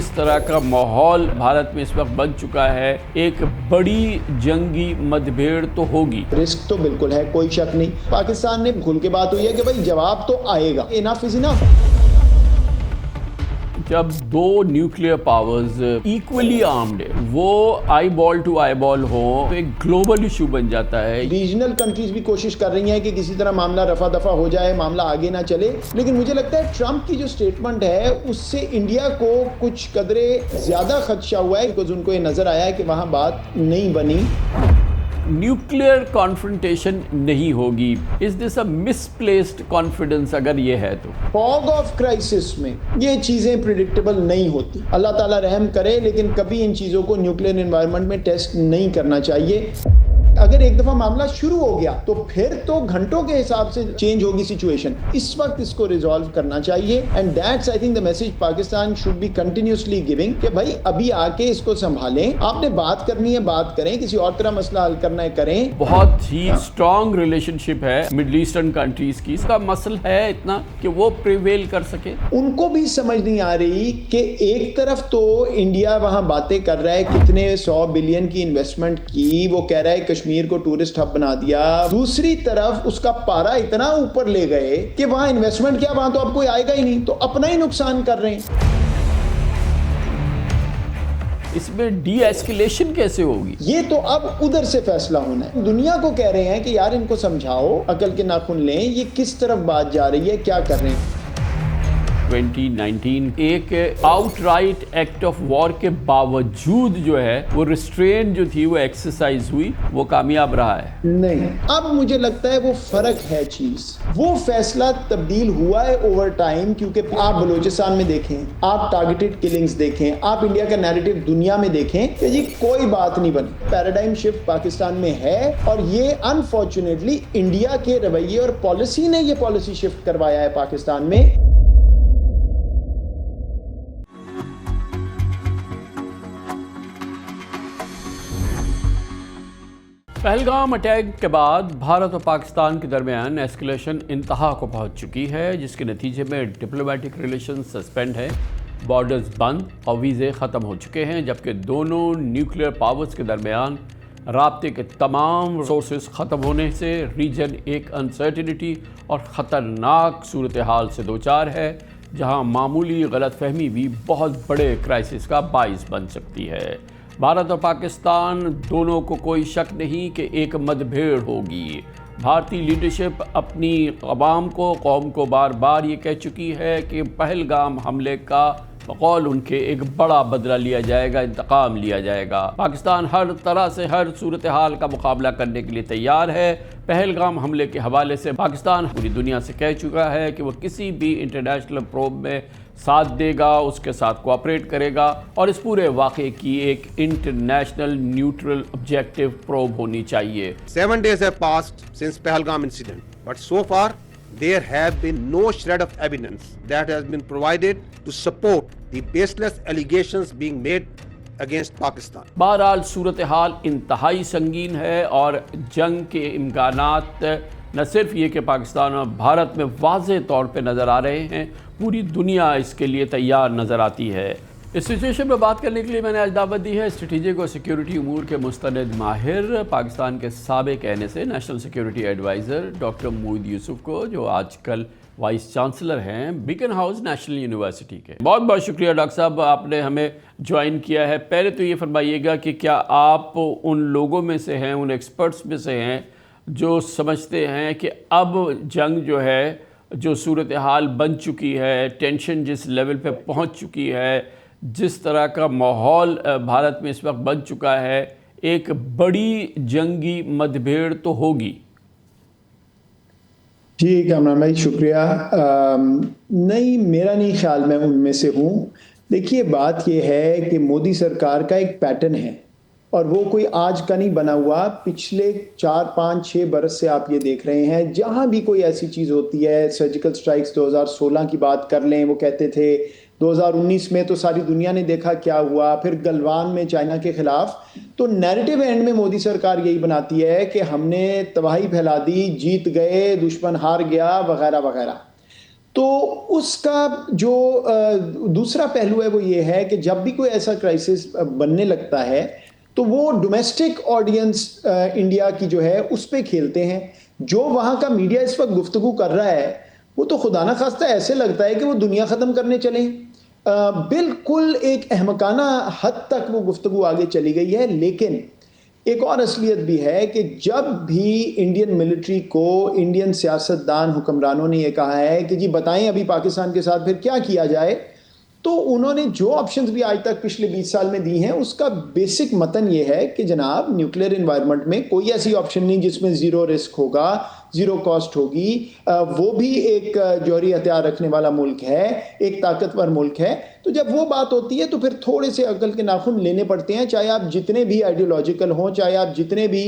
जिस तरह का माहौल भारत में इस वक्त बन चुका है, एक बड़ी जंगी मतभेड़ तो होगी। रिस्क तो बिल्कुल है, कोई शक नहीं। पाकिस्तान ने खुल के बात हुई है कि भाई जवाब तो आएगा। Enough is enough. जब दो न्यूक्लियर पावर्स इक्वली आर्म्ड है, वो eye ball to eye ball हो, तो एक ग्लोबल इशू बन जाता है। रीजनल कंट्रीज भी कोशिश कर रही हैं कि किसी तरह मामला रफा दफा हो जाए, मामला आगे ना चले। लेकिन मुझे लगता है ट्रंप की जो स्टेटमेंट है उससे इंडिया को कुछ कदरे ज्यादा खदशा हुआ है, बिकॉज उनको ये नजर आया है कि वहां बात नहीं बनी। न्यूक्लियर कॉन्फ्रंटेशन नहीं होगी। Is this a misplaced confidence? अगर ये है तो फॉग ऑफ क्राइसिस में ये चीजें प्रिडिक्टेबल नहीं होती। अल्लाह ताला रहम करे, लेकिन कभी इन चीजों को न्यूक्लियर एनवायरनमेंट में टेस्ट नहीं करना चाहिए। अगर एक दफा मामला शुरू हो गया तो फिर तो घंटों के हिसाब से चेंज होगी सिचुएशन। इस वक्त इसको रिजॉल्व करना चाहिए, and that's I think the message Pakistan should be continuously giving कि भाई अभी आके इसको संभालें। आपने बात करनी है बात करें, किसी और तरह मसला हल करना है करें। बहुत ही स्ट्रॉन्ग रिलेशनशिप है मिडल ईस्टर्न कंट्रीज की। इसका मसल है इतना कि वो प्रिवेल कर सके। उनको भी समझ नहीं आ रही कि एक तरफ तो इंडिया वहां बातें कर रहा है कितने 100 बिलियन की इन्वेस्टमेंट की, वो कह रहा है कश्मीर को टूरिस्ट हब बना दिया। दूसरी तरफ उसका पारा इतना ऊपर ले गए कि वहां इन्वेस्टमेंट क्या, वहां तो अब कोई आएगा ही नहीं, तो अपना ही नुकसान कर रहे हैं। इसमें डी एस्केलेशन कैसे होगी? ये तो अब उधर से फैसला होना है। दुनिया को कह रहे हैं कि यार इनको समझाओ, अकल के नाखून लें, ये किस तरफ बात जा रही है, क्या कर रहे हैं। 2019 एक आउटराइट एक्ट ऑफ वॉर के बावजूद जो है वो रिस्ट्रेन जो थी वो एक्सरसाइज हुई, वो कामयाब रहा है। नहीं, अब मुझे लगता है वो फर्क है चीज। वो फैसला तब्दील हुआ है ओवर टाइम, क्योंकि आप बलूचिस्तान में देखें, आप टारगेटेड किलिंग्स देखें, आप इंडिया का नैरेटिव दुनिया में देखें कि जी कोई बात नहीं बनी। पैराडाइम शिफ्ट पाकिस्तान में है, और ये अनफॉर्चुनेटली इंडिया के रवैये और पॉलिसी ने ये पॉलिसी शिफ्ट करवाया है पाकिस्तान में। पहलगाम अटैक के बाद भारत और पाकिस्तान के दरमियान एस्केलेशन इंतहा को पहुंच चुकी है, जिसके नतीजे में डिप्लोमेटिक रिलेशन सस्पेंड है, बॉर्डर्स बंद और वीज़े ख़त्म हो चुके हैं, जबकि दोनों न्यूक्लियर पावर्स के दरमियान राब्ते के तमाम सोर्सेस ख़त्म होने से रीजन एक अनसर्टिनिटी और ख़तरनाक सूरत हाल से दो चार है, जहां मामूली गलतफहमी भी बहुत बड़े क्राइसिस का बाइस बन सकती है। भारत और पाकिस्तान दोनों को कोई शक नहीं कि एक मतभेड़ होगी। भारतीय लीडरशिप अपनी अवाम को, कौम को बार बार ये कह चुकी है कि पहलगाम हमले का बकौल उनके एक बड़ा बदला लिया जाएगा, इंतकाम लिया जाएगा। पाकिस्तान हर तरह से हर सूरत हाल का मुकाबला करने के लिए तैयार है। पहलगाम हमले के हवाले से पाकिस्तान पूरी दुनिया से कह चुका है कि वो किसी भी इंटरनेशनल प्रोब में साथ देगा, उसके साथ कोऑपरेट करेगा, और इस पूरे वाक़े की एक इंटरनेशनल न्यूट्रल ऑब्जेक्टिव प्रोब होनी चाहिए। 7 days have passed since Pahalgam incident, but so far there have been no shred of evidence that has been provided to support the baseless allegations being made against Pakistan. बहरहाल सूरत हाल इंतहाई संगीन है, और जंग के इम्कानात न सिर्फ ये कि पाकिस्तान और भारत में वाज़े तौर पे नज़र आ रहे हैं, पूरी दुनिया इसके लिए तैयार नज़र आती है। इस सिचुएशन पर बात करने के लिए मैंने आज दावत दी है स्ट्रेटेजिक और सिक्योरिटी उमूर के मुस्तनद माहिर, पाकिस्तान के साबिक NSA national security adviser doctor Moeed Yusuf को, जो आजकल वाइस चांसलर हैं बीकन हाउस नेशनल यूनिवर्सिटी के। बहुत बहुत शुक्रिया डॉक्टर साहब, आपने हमें ज्वाइन किया है। पहले तो ये फरमाइएगा कि क्या आप उन लोगों में से हैं, उन एक्सपर्ट्स में से हैं जो समझते हैं कि अब जंग जो है, जो सूरत हाल बन चुकी है, टेंशन जिस लेवल पे पहुंच चुकी है, जिस तरह का माहौल भारत में इस वक्त बन चुका है, एक बड़ी जंगी मतभेड़ तो होगी? जी कामरान भाई शुक्रिया। नहीं, मेरा नहीं ख्याल मैं उनमें से हूँ। देखिए बात यह है कि मोदी सरकार का एक पैटर्न है, और वो कोई आज का नहीं बना हुआ। पिछले 4, 5, 6 बरस से आप ये देख रहे हैं, जहां भी कोई ऐसी चीज़ होती है, सर्जिकल स्ट्राइक्स 2016 की बात कर लें, वो कहते थे 2019 में तो सारी दुनिया ने देखा क्या हुआ, फिर गलवान में चाइना के खिलाफ। तो नैरेटिव एंड में मोदी सरकार यही बनाती है कि हमने तबाही फैला दी, जीत गए, दुश्मन हार गया, वगैरह वगैरह। तो उसका जो दूसरा पहलू है वो ये है कि जब भी कोई ऐसा क्राइसिस बनने लगता है तो वो डोमेस्टिक ऑडियंस इंडिया की जो है उस पे खेलते हैं। जो वहाँ का मीडिया इस वक्त गुफ्तगू कर रहा है वो तो खुदा ना खास्ता ऐसे लगता है कि वो दुनिया ख़त्म करने चले हैं। बिल्कुल एक अहमकाना हद तक वो गुफ्तगू आगे चली गई है। लेकिन एक और असलियत भी है कि जब भी इंडियन मिलिट्री को इंडियन सियासतदान हुक्मरानों ने ये कहा है कि जी बताएं अभी पाकिस्तान के साथ फिर क्या किया जाए, तो उन्होंने जो ऑप्शंस भी आज तक पिछले 20 साल में दी हैं उसका बेसिक मतन ये है कि जनाब न्यूक्लियर एनवायरनमेंट में कोई ऐसी ऑप्शन नहीं जिसमें ज़ीरो रिस्क होगा, ज़ीरो कॉस्ट होगी। वो भी एक जौहरी हथियार रखने वाला मुल्क है, एक ताकतवर मुल्क है। तो जब वो बात होती है तो फिर थोड़े से अकल के नाखून लेने पड़ते हैं, चाहे आप जितने भी आइडियोलॉजिकल हों, चाहे आप जितने भी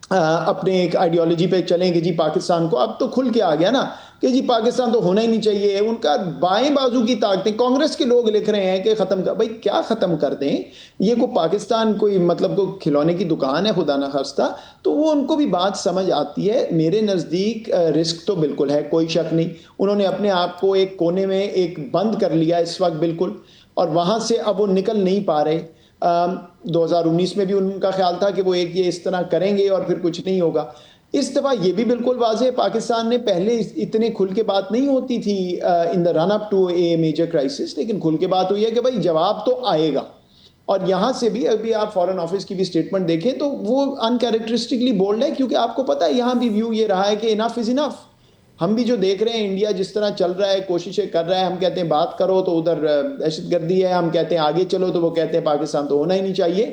अपने एक आइडियोलॉजी पे चलें कि जी पाकिस्तान को अब तो खुल के आ गया ना कि जी पाकिस्तान तो होना ही नहीं चाहिए। उनका बाएं बाजू की ताकतें, कांग्रेस के लोग लिख रहे हैं कि ख़त्म कर, भाई क्या ख़त्म कर दें, ये को पाकिस्तान कोई मतलब को खिलौने की दुकान है खुदा ना खास्ता। तो वो उनको भी बात समझ आती है। मेरे नज़दीक रिस्क तो बिल्कुल है, कोई शक नहीं। उन्होंने अपने आप को एक कोने में एक बंद कर लिया इस वक्त बिल्कुल, और वहाँ से अब वो निकल नहीं पा रहे। 2019 में भी उनका ख्याल था कि वो एक ये इस तरह करेंगे और फिर कुछ नहीं होगा। इस दफ़ा ये भी बिल्कुल वाज़ेह, पाकिस्तान ने पहले इतने खुल के बात नहीं होती थी in the run up to a major crisis, लेकिन खुल के बात हुई है कि भाई जवाब तो आएगा। और यहाँ से भी अभी आप फॉरेन ऑफिस की भी स्टेटमेंट देखें तो वो अनकैरेक्टरिस्टिकली बोल्ड है, क्योंकि आपको पता है यहाँ भी व्यू ये रहा है कि इनफ इज़ इनफ। हम भी जो देख रहे हैं इंडिया जिस तरह चल रहा है, कोशिशें कर रहा है, हम कहते हैं बात करो तो उधर दहशतगर्दी है, हम कहते हैं आगे चलो तो वो कहते हैं पाकिस्तान तो होना ही नहीं चाहिए।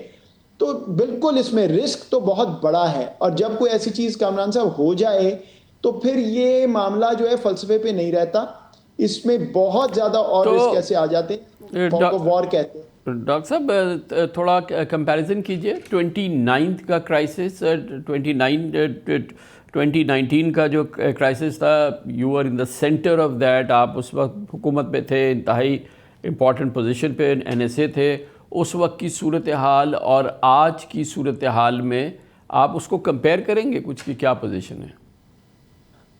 तो बिल्कुल इसमें रिस्क तो बहुत बड़ा है, और जब कोई ऐसी चीज़ कामरान साहब हो जाए तो फिर ये मामला जो है फ़लसफ़े पे नहीं रहता, इसमें बहुत ज़्यादा और रिस्क ऐसे आ जाते हैं, वॉर कहते हैं। डॉक्टर साहब थोड़ा कंपैरिजन कीजिए 29 का क्राइसिस, 2019 का जो क्राइसिस था, you are in the centre of that. आप उस वक्त हुकूमत पे थे, इंतहाई इम्पॉर्टेंट पोजीशन पे NSA थे। उस वक्त की सूरत हाल और आज की सूरत हाल में आप उसको कंपेयर करेंगे कुछ की क्या पोजीशन है?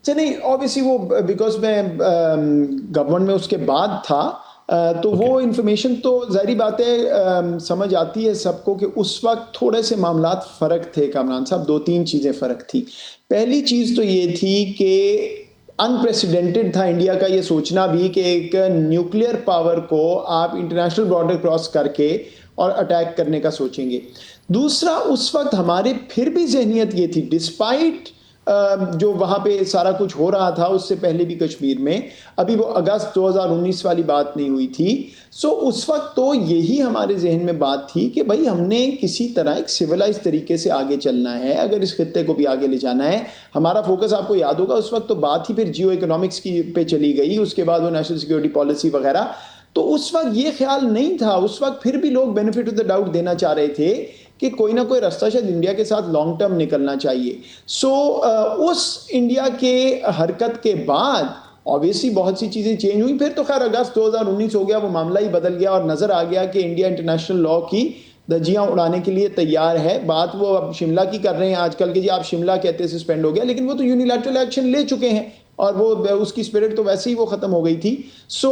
नहीं, ऑब्वियसली वो बिकॉज मैं गवर्नमेंट में उसके बाद था, तो वो इन्फॉर्मेशन तो ज़ाहिर बात है समझ आती है सबको कि उस वक्त थोड़े से मामलात फ़र्क थे कामरान साहब। 2-3 चीज़ें फ़र्क थी। पहली चीज़ तो ये थी कि अनप्रेसिडेंटेड था इंडिया का ये सोचना भी कि एक न्यूक्लियर पावर को आप इंटरनेशनल बॉर्डर क्रॉस करके और अटैक करने का सोचेंगे। दूसरा, उस वक्त हमारे फिर भी जहनियत ये थी, डिस्पाइट जो वहाँ पे सारा कुछ हो रहा था उससे पहले भी कश्मीर में, अभी वो अगस्त 2019 वाली बात नहीं हुई थी। सो उस वक्त तो यही हमारे जहन में बात थी कि भाई हमने किसी तरह एक सिविलाइज तरीके से आगे चलना है, अगर इस खित्ते को भी आगे ले जाना है। हमारा फोकस आपको याद होगा उस वक्त तो बात ही फिर जियो इकोनॉमिक्स की पे चली गई, उसके बाद वो नेशनल सिक्योरिटी पॉलिसी वगैरह। तो उस वक्त ये ख्याल नहीं था, उस वक्त फिर भी लोग बेनिफिट ऑफ द डाउट देना चाह रहे थे कि कोई ना कोई रास्ता शायद इंडिया के साथ लॉन्ग टर्म निकलना चाहिए। सो उस इंडिया के हरकत के बाद ऑब्वियसली बहुत सी चीज़ें चेंज हुई। फिर तो खैर अगस्त 2019 हो गया, वो मामला ही बदल गया और नज़र आ गया कि इंडिया इंटरनेशनल लॉ की धज्जियाँ उड़ाने के लिए तैयार है। बात वो अब शिमला की कर रहे हैं आजकल के, जी आप शिमला कहते सस्पेंड हो गया, लेकिन वो तो यूनिलैटरल एक्शन ले चुके हैं और वो उसकी स्पिरिट तो वैसे ही वो ख़त्म हो गई थी। सो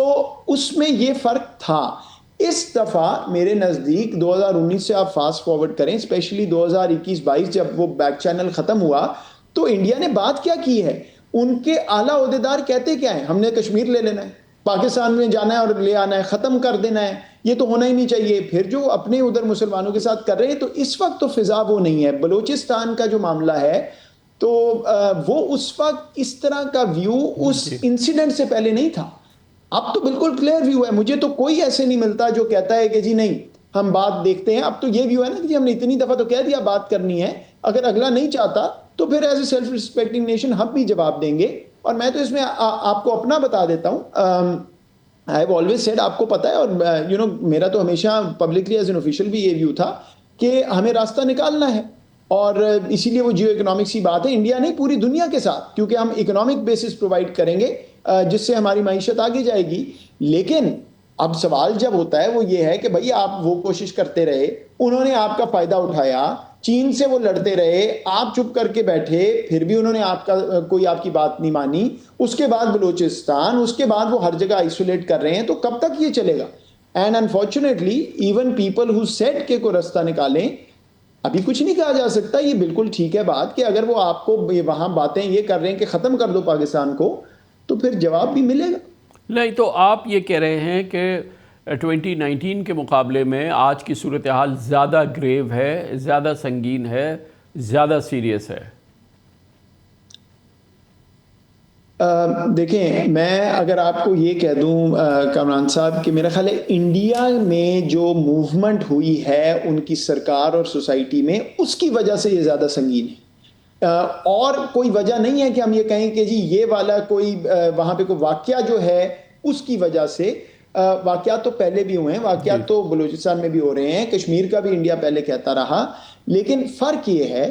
उसमें ये फ़र्क था। इस दफ़ा मेरे नज़दीक 2019 से आप फास्ट फॉरवर्ड करें, स्पेशली 2021-22 जब वो बैक चैनल ख़त्म हुआ, तो इंडिया ने बात क्या की है? उनके आला ओहदेदार कहते क्या है? हमने कश्मीर ले लेना है, पाकिस्तान में जाना है और ले आना है, ख़त्म कर देना है, ये तो होना ही नहीं चाहिए। फिर जो अपने उधर मुसलमानों के साथ कर रहे हैं, तो इस वक्त तो फिजा वो नहीं है। बलूचिस्तान का जो मामला है तो वो उस वक्त इस तरह का व्यू उस इंसिडेंट से पहले नहीं था। अब तो बिल्कुल क्लियर व्यू है। मुझे तो कोई ऐसे नहीं मिलता जो कहता है कि जी नहीं हम बात देखते हैं। अब तो ये व्यू है ना कि जी हमने इतनी दफ़ा तो कह दिया बात करनी है, अगर अगला नहीं चाहता तो फिर as a self respecting nation हम भी जवाब देंगे। और मैं तो इसमें आपको अपना बता देता हूँ, आई हैव ऑलवेज सेड, आपको पता है, और यू नो मेरा तो हमेशा पब्लिकली एज एन ऑफिशियल भी ये व्यू था कि हमें रास्ता निकालना है। और इसीलिए वो जियो इकोनॉमिक्स की बात है, इंडिया नहीं पूरी दुनिया के साथ, क्योंकि हम इकोनॉमिक बेसिस प्रोवाइड करेंगे जिससे हमारी मईशत आगे जाएगी। लेकिन अब सवाल जब होता है वो ये है कि भाई आप वो कोशिश करते रहे, उन्होंने आपका फ़ायदा उठाया, चीन से वो लड़ते रहे, आप चुप करके बैठे, फिर भी उन्होंने कोई आपकी बात नहीं मानी। उसके बाद बलूचिस्तान, उसके बाद वो हर जगह आइसोलेट कर रहे हैं। तो कब तक ये चलेगा? And unfortunately even people who said के को रास्ता निकालें, अभी कुछ नहीं कहा जा सकता। ये बिल्कुल ठीक है बात कि अगर वो आपको वहां बातें ये कर रहे हैं कि खत्म कर दो पाकिस्तान को, तो फिर जवाब भी मिलेगा। नहीं, तो आप ये कह रहे हैं कि 2019 के मुकाबले में आज की सूरत हाल ज़्यादा ग्रेव है, ज़्यादा संगीन है, ज़्यादा सीरियस है। देखें, मैं अगर आपको ये कह दूं कामरान साहब कि मेरा ख्याल है इंडिया में जो मूवमेंट हुई है उनकी सरकार और सोसाइटी में, उसकी वजह से ये ज़्यादा संगीन है। और कोई वजह नहीं है कि हम ये कहें कि जी ये वाला कोई वहाँ पे कोई वाकया जो है उसकी वजह से। वाकयात तो पहले भी हुए हैं, वाकयात तो बलूचिस्तान में भी हो रहे हैं, कश्मीर का भी इंडिया पहले कहता रहा। लेकिन फ़र्क ये है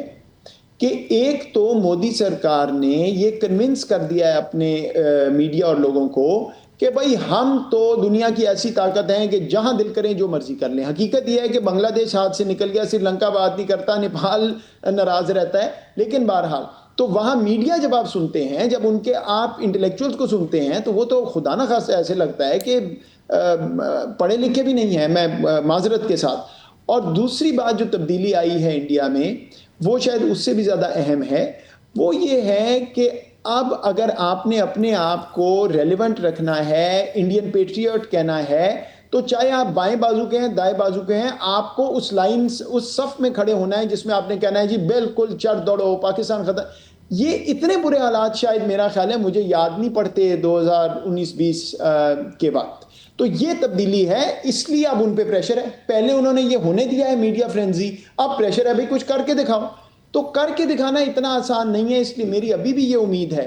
कि एक तो मोदी सरकार ने ये कन्विंस कर दिया है अपने मीडिया और लोगों को कि भाई हम तो दुनिया की ऐसी ताकत हैं कि जहां दिल करें जो मर्जी कर लें। हकीकत यह है कि बांग्लादेश हाथ से निकल गया, श्रीलंका बात नहीं करता, नेपाल नाराज रहता है। लेकिन बहरहाल तो वहां मीडिया जब आप सुनते हैं, जब उनके आप इंटेलेक्चुअल्स को सुनते हैं, तो वो तो खुदा ना खास ऐसे लगता है कि पढ़े लिखे भी नहीं है, मैं माजरत के साथ। और दूसरी बात जो तब्दीली आई है इंडिया में, वो शायद उससे भी ज़्यादा अहम है। वो ये है कि अब अगर आपने अपने आप को रेलिवेंट रखना है, इंडियन पेट्रियट कहना है, तो चाहे आप बाएं बाजू के हैं, दाएं बाजू के हैं, आपको उस लाइन, उस सफ में खड़े होना है जिसमें आपने कहना है जी बिल्कुल चढ़ दौड़ो, पाकिस्तान खत्म। ये इतने बुरे हालात शायद मेरा ख्याल है, मुझे याद नहीं पड़ते 2019-20 के बाद। तो ये तब्दीली है, इसलिए अब उन पे प्रेशर है। पहले उन्होंने ये होने दिया है मीडिया फ्रेंजी, अब प्रेशर है भाई कुछ करके दिखाओ। तो करके दिखाना इतना आसान नहीं है, इसलिए मेरी अभी भी ये उम्मीद है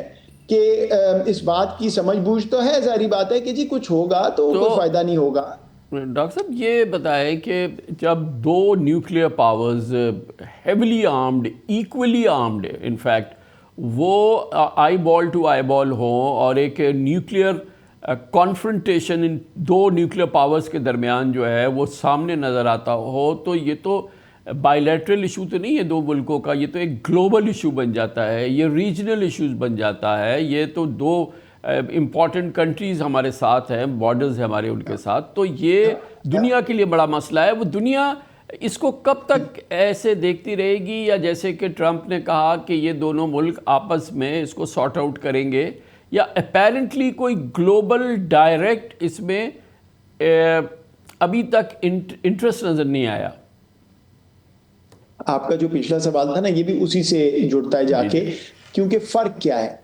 कि इस बात की समझ बूझ तो है, जारी बात है कि जी कुछ होगा तो कोई फायदा नहीं होगा। डॉक्टर साहब ये बताएं कि जब दो nuclear powers heavily armed, equally armed in fact, वो eye ball to eye ball हो और एक न्यूक्लियर कॉन्फ्रंटेशन इन दो न्यूक्लियर पावर्स के दरमियान जो है वो सामने नज़र आता हो, तो ये तो बायलैटरल इशू तो नहीं है दो मुल्कों का, ये तो एक ग्लोबल इशू बन जाता है, ये रीजनल इश्यूज बन जाता है। ये तो दो इम्पॉर्टेंट कंट्रीज़ हमारे साथ हैं, बॉर्डर्स हैं हमारे उनके साथ, तो ये दुनिया के लिए बड़ा मसला है। वो दुनिया इसको कब तक ऐसे देखती रहेगी, या जैसे कि ट्रंप ने कहा कि ये दोनों मुल्क आपस में इसको सॉर्ट आउट करेंगे, या अपेरेंटली कोई ग्लोबल डायरेक्ट इसमें अभी तक इंटरेस्ट नज़र नहीं आया? आपका जो पिछला सवाल था ना, ये भी उसी से जुड़ता है जाके, क्योंकि फ़र्क क्या है?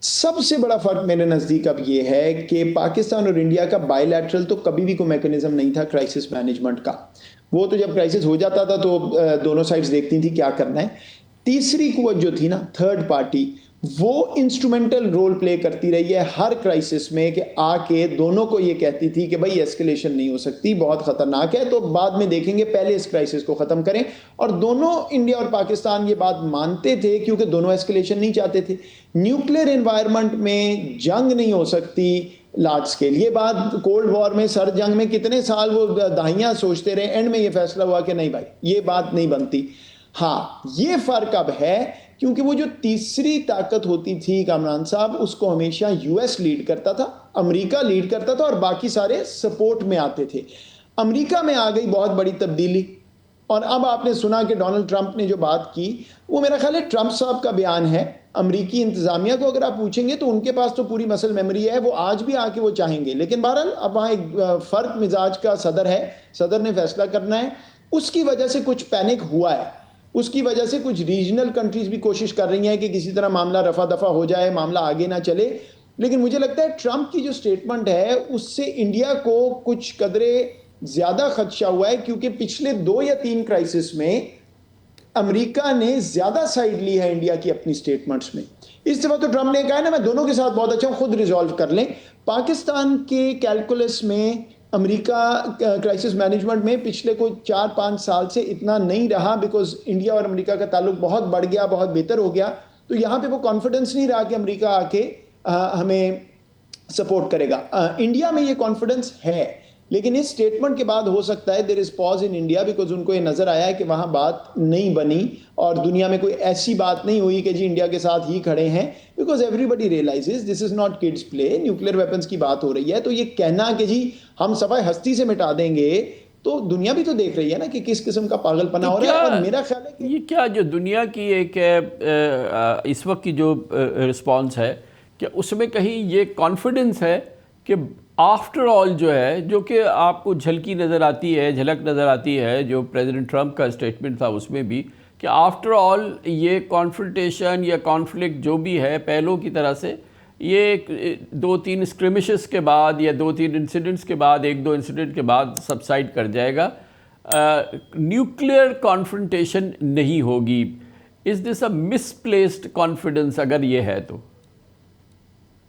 सबसे बड़ा फ़र्क मेरे नज़दीक अब ये है कि पाकिस्तान और इंडिया का बायलैटरल तो कभी भी कोई मैकेनिज्म नहीं था क्राइसिस मैनेजमेंट का। वो तो जब क्राइसिस हो जाता था तो दोनों साइड्स देखती थी क्या करना है। तीसरी कुव्वत जो थी ना, थर्ड पार्टी, वो इंस्ट्रूमेंटल रोल प्ले करती रही है हर क्राइसिस में, कि आके दोनों को ये कहती थी कि भाई एस्केलेशन नहीं हो सकती, बहुत ख़तरनाक है, तो बाद में देखेंगे, पहले इस क्राइसिस को ख़त्म करें। और दोनों इंडिया और पाकिस्तान ये बात मानते थे, क्योंकि दोनों एस्केलेशन नहीं चाहते थे। न्यूक्लियर एनवायरनमेंट में जंग नहीं हो सकती लार्ज स्केल, ये बात कोल्ड वॉर में, सर जंग में कितने साल वो दहाइयाँ सोचते रहे, एंड में ये फैसला हुआ कि नहीं भाई ये बात नहीं बनती। हाँ, ये फ़र्क अब है, क्योंकि वो जो तीसरी ताकत होती थी कामरान साहब, उसको हमेशा यूएस लीड करता था, अमेरिका लीड करता था, और बाकी सारे सपोर्ट में आते थे। अमेरिका में आ गई बहुत बड़ी तब्दीली, और अब आपने सुना कि डोनाल्ड ट्रंप ने जो बात की, वो मेरा ख्याल है ट्रंप साहब का बयान है। अमरीकी इंतजामिया को अगर आप पूछेंगे तो उनके पास तो पूरी मसल मेमोरी है, वो आज भी आके वो चाहेंगे। लेकिन बहरहाल अब वहाँ एक फ़र्क मिजाज का सदर है, सदर ने फैसला करना है। उसकी वजह से कुछ पैनिक हुआ है, उसकी वजह से कुछ रीजनल कंट्रीज भी कोशिश कर रही हैं कि किसी तरह मामला रफा दफा हो जाए, मामला आगे ना चले। लेकिन मुझे लगता है ट्रंप की जो स्टेटमेंट है उससे इंडिया को कुछ कदरे ज़्यादा खदशा हुआ है, क्योंकि पिछले 2 या 3 क्राइसिस में अमेरिका ने ज़्यादा साइड ली है इंडिया की अपनी स्टेटमेंट्स में। इस दफ़ा तो ट्रंप ने कहा है ना, मैं दोनों के साथ बहुत अच्छा हूँ, खुद रिजॉल्व कर लें। पाकिस्तान के कैलकुलस में अमेरिका क्राइसिस मैनेजमेंट में पिछले कोई 4-5 साल से इतना नहीं रहा, बिकॉज इंडिया और अमेरिका का ताल्लुक बहुत बढ़ गया, बहुत बेहतर हो गया। तो यहाँ पे वो कॉन्फिडेंस नहीं रहा कि अमेरिका आके हमें सपोर्ट करेगा। इंडिया में ये कॉन्फिडेंस है, लेकिन इस स्टेटमेंट के बाद हो सकता है there is pause in India, because उनको ये नजर आया है कि वहां बात नहीं बनी और दुनिया में कोई ऐसी बात नहीं हुई कि जी इंडिया के साथ ही खड़े हैं, because everybody realises this is not kids play, nuclear weapons की बात हो रही है। तो ये कहना कि जी हम सवाए हस्ती से मिटा देंगे, तो दुनिया भी तो देख रही है ना कि किस किस्म का पागलपना तो हो रहा है। और मेरा ख्याल है कि ये क्या जो दुनिया की एक इस वक्त की जो रिस्पांस है, क्या उसमें कहीं ये कॉन्फिडेंस है कि आफ्टर ऑल जो है, जो कि आपको झलकी नज़र आती है, झलक नज़र आती है जो प्रेसिडेंट ट्रंप का स्टेटमेंट था उसमें भी, कि आफ्टर ऑल ये कॉन्फ्रंटेशन या कॉन्फ्लिक्ट जो भी है पहलों की तरह से, ये 2-3 स्क्रिमिशेस के बाद या 2-3 इंसिडेंट्स के बाद, 1-2 इंसिडेंट के बाद सबसाइड कर जाएगा, न्यूक्लियर कॉन्फ्रंटेशन नहीं होगी। Is this a misplaced confidence अगर ये है तो?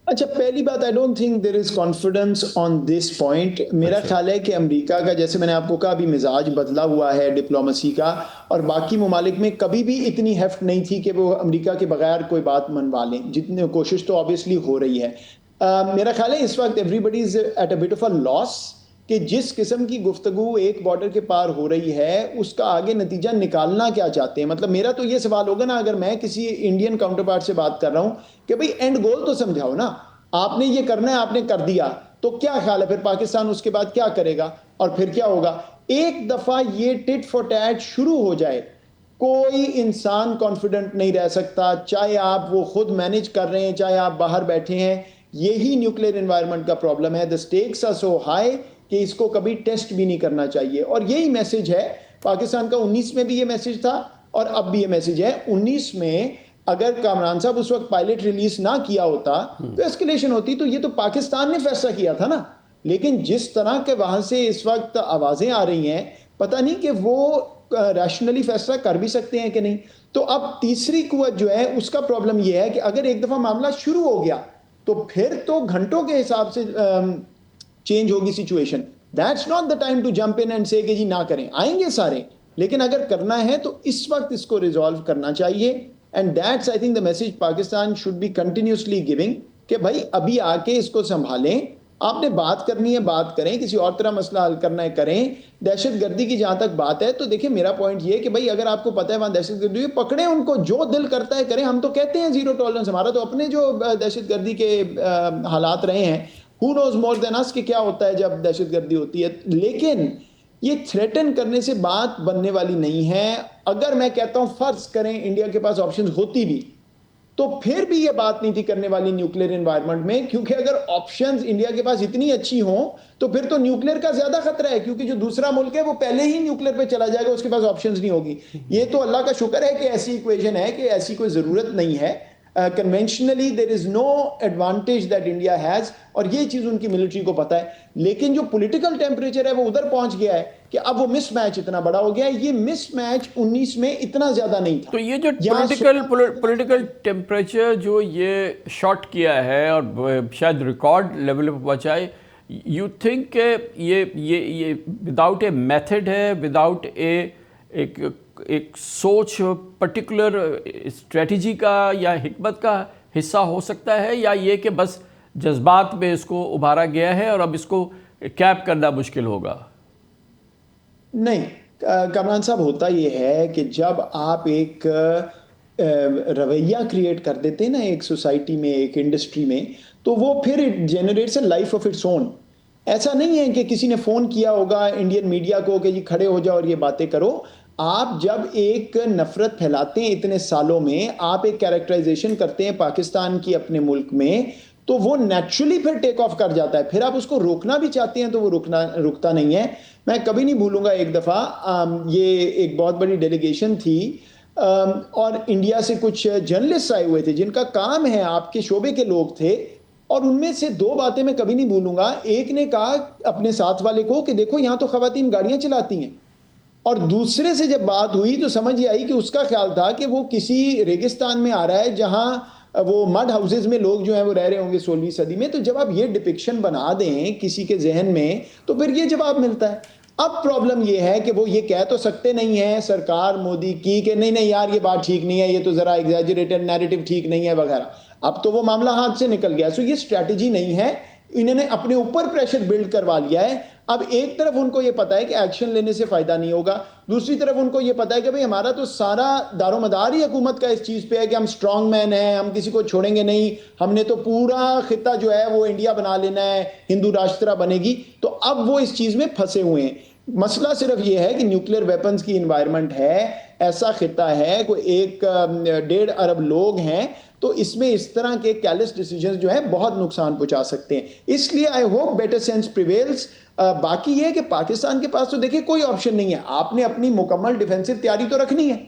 अच्छा, पहली बात, I don't think there is confidence on this point. मेरा ख्याल है कि अमेरिका का, जैसे मैंने आपको कहा, अभी मिजाज बदला हुआ है डिप्लोमेसी का, और बाकी ममालिक में कभी भी इतनी हेफ्ट नहीं थी कि वो अमेरिका के बगैर कोई बात मनवा लें, जितनी कोशिश तो ऑब्वियसली हो रही है। मेरा ख्याल है इस वक्त everybody is at a bit of a loss कि जिस किस्म की गुफ्तगू एक बॉर्डर के पार हो रही है उसका आगे नतीजा निकालना क्या चाहते हैं। मतलब मेरा तो ये सवाल होगा ना, अगर मैं किसी इंडियन काउंटर पार्ट से बात कर रहा हूं कि भाई एंड गोल तो समझाओ ना, आपने ये करना है, आपने कर दिया, तो क्या ख्याल है फिर पाकिस्तान उसके बाद क्या करेगा और फिर क्या होगा? एक दफा ये टिट फॉर टैट शुरू हो जाए, कोई इंसान कॉन्फिडेंट नहीं रह सकता, चाहे आप वो खुद मैनेज कर रहे हैं, चाहे आप बाहर बैठे हैं। यही न्यूक्लियर एनवायरनमेंट का प्रॉब्लम है। The stakes are so high कि इसको कभी टेस्ट भी नहीं करना चाहिए, और यही मैसेज है पाकिस्तान का। 19 में भी ये मैसेज था और अब भी ये मैसेज है। 19 में अगर कामरान साहब उस वक्त पायलट रिलीज ना किया होता तो एस्केलेशन होती, तो ये तो पाकिस्तान ने फैसला किया था ना। लेकिन जिस तरह के वहां से इस वक्त आवाजें आ रही हैं, पता नहीं कि वो रैशनली फैसला कर भी सकते हैं कि नहीं। तो अब तीसरी कुव्वत जो है उसका प्रॉब्लम यह है कि अगर एक दफा मामला शुरू हो गया तो फिर तो घंटों के हिसाब से चेंज होगी situation. That's not the time to jump in and say कि जी ना करें, आएंगे सारे, लेकिन अगर करना है तो इस वक्त इसको रिजॉल्व करना चाहिए। And that's I think the message Pakistan should be continuously giving कि भाई अभी आके इसको संभालें, आपने बात करनी है बात करें, किसी और तरह मसला हल करना है करें। दहशतगर्दी की जहां तक बात है तो देखिए मेरा पॉइंट ये है कि भाई अगर आपको पता है वहां दहशतगर्दी, पकड़े उनको, जो दिल करता है करें। हम तो कहते हैं जीरो टॉलरेंस, हमारा तो अपने जो दहशतगर्दी के हालात रहे हैं, who knows more than us कि क्या होता है जब दहशतगर्दी होती है। लेकिन ये थ्रेटन करने से बात बनने वाली नहीं है। अगर मैं कहता हूं फर्ज करें इंडिया के पास ऑप्शन होती भी, तो फिर भी ये बात नहीं थी करने वाली न्यूक्लियर एनवायरनमेंट में, क्योंकि अगर ऑप्शंस इंडिया के पास इतनी अच्छी हो तो फिर तो न्यूक्लियर का ज्यादा खतरा है, क्योंकि जो दूसरा मुल्क है वो पहले ही न्यूक्लियर पे चला जाएगा, उसके पास ऑप्शंस नहीं होगी। ये तो अल्लाह का शुक्र है कि ऐसी इक्वेशन है कि ऐसी कोई जरूरत नहीं है। Conventionally there is no advantage that India has, और ये चीज उनकी मिलिट्री को पता है। लेकिन जो पॉलिटिकल टेम्परेचर है वो उधर पहुंच गया है कि अब वो मिसमैच इतना बड़ा हो गया है। ये मिसमैच 19 में इतना ज्यादा नहीं था। तो ये जो पॉलिटिकल टेम्परेचर जो ये शॉर्ट किया है और शायद रिकॉर्ड लेवल पर पहुंचाए, यू थिंक ये विदाउट ए मेथड है, विदाउट एक सोच, पर्टिकुलर स्ट्रेटजी का या हिकमत का हिस्सा हो सकता है, या ये कि बस जज्बात में इसको उभारा गया है और अब इसको कैप करना मुश्किल होगा? नहीं कमरान साहब, होता यह है कि जब आप एक रवैया क्रिएट कर देते हैं ना एक सोसाइटी में, एक इंडस्ट्री में, तो वो फिर it generates a life of its own. ऐसा नहीं है कि किसी ने फोन किया होगा इंडियन मीडिया को कि जी खड़े हो जाओ और ये बातें करो। आप जब एक नफरत फैलाते हैं इतने सालों में, आप एक कैरेक्टराइजेशन करते हैं पाकिस्तान की अपने मुल्क में, तो वो नेचुरली फिर टेक ऑफ कर जाता है। फिर आप उसको रोकना भी चाहते हैं तो वो रुकता नहीं है। मैं कभी नहीं भूलूंगा, एक दफ़ा ये एक बहुत बड़ी डेलीगेशन थी और इंडिया से कुछ जर्नलिस्ट आए हुए थे जिनका काम है, आपके शोबे के लोग थे, और उनमें से दो बातें मैं कभी नहीं भूलूंगा। एक ने कहा अपने साथ वाले को कि देखो यहाँ तो खवातीन गाड़ियाँ चलाती हैं, और दूसरे से जब बात हुई तो समझ ये आई कि उसका ख्याल था कि वो किसी रेगिस्तान में आ रहा है जहां वो मड हाउसेज में लोग जो हैं वो रह रहे होंगे 16वीं सदी में। तो जब आप ये डिपिक्शन बना दें किसी के जहन में तो फिर ये जवाब मिलता है। अब प्रॉब्लम ये है कि वो ये कह तो सकते नहीं है सरकार मोदी की कि नहीं नहीं यार ये बात ठीक नहीं है, ये तो जरा एग्जैजरेटेड नैरेटिव ठीक नहीं है वगैरह। अब तो वो मामला हाथ से निकल गया। सो ये स्ट्रैटेजी नहीं है, इन्होंने अपने ऊपर प्रेशर बिल्ड करवा लिया है। अब एक तरफ उनको ये पता है कि एक्शन लेने से फायदा नहीं होगा, दूसरी तरफ उनको ये पता है कि भाई हमारा तो सारा दारोमदार ही हुकूमत का इस चीज़ पे है कि हम स्ट्रांग मैन हैं, हम किसी को छोड़ेंगे नहीं, हमने तो पूरा खिता जो है वो इंडिया बना लेना है, हिंदू राष्ट्र बनेगी। तो अब वो इस चीज़ में फंसे हुए हैं। मसला सिर्फ ये है कि न्यूक्लियर वेपन्स की इन्वायरमेंट है, ऐसा खिता है, कोई 1.5 अरब लोग हैं, तो इसमें इस तरह के कैलेस डिसीजंस जो है बहुत नुकसान पहुंचा सकते हैं। इसलिए I hope better sense prevails. बाकी ये है कि पाकिस्तान के पास तो देखिए कोई ऑप्शन नहीं है, आपने अपनी मुकम्मल डिफेंसिव तैयारी तो रखनी है,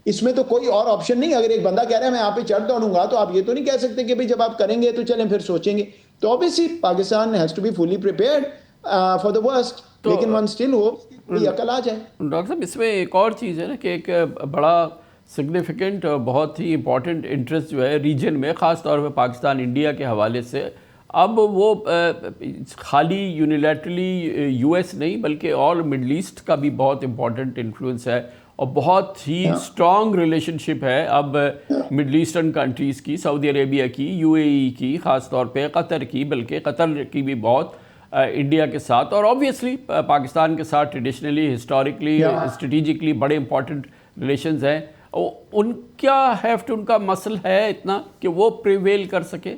इसमें तो कोई और ऑप्शन नहीं। अगर एक बंदा कह रहा है मैं यहाँ पे चढ़ दौड़ूंगा, तो आप ये तो नहीं कह सकते कि भाई जब आप करेंगे तो चलें फिर सोचेंगे। तो obviously Pakistan has to be fully prepared for the worst, लेकिन वन स्टिल होप कि अकल आ जाए। डॉक्टर साहब, इसमें एक और चीज़ है ना कि एक बड़ा सिग्निफिकेंट और बहुत ही इम्पॉर्टेंट इंटरेस्ट जो है रीजन में, ख़ास तौर पे पाकिस्तान इंडिया के हवाले से, अब वो खाली यूनिलैटरली यूएस नहीं बल्कि ऑल मिडल ईस्ट का भी बहुत इम्पॉर्टेंट इन्फ्लुएंस है और बहुत ही स्ट्रॉन्ग रिलेशनशिप है अब मिडल ईस्टर्न कंट्रीज़ की, सऊदी अरेबिया की, यूएई की, ख़ास तौर पे कतर की, बल्कि कतर की भी बहुत इंडिया के साथ, और ऑब्वियसली पाकिस्तान के साथ ट्रेडिशनली, हिस्टोरिकली, स्ट्रेटिजिकली बड़े इंपॉर्टेंट रिलेशंस हैं। उनका हेफ्ट, उनका मसल है इतना कि वो प्रिवेल कर सके?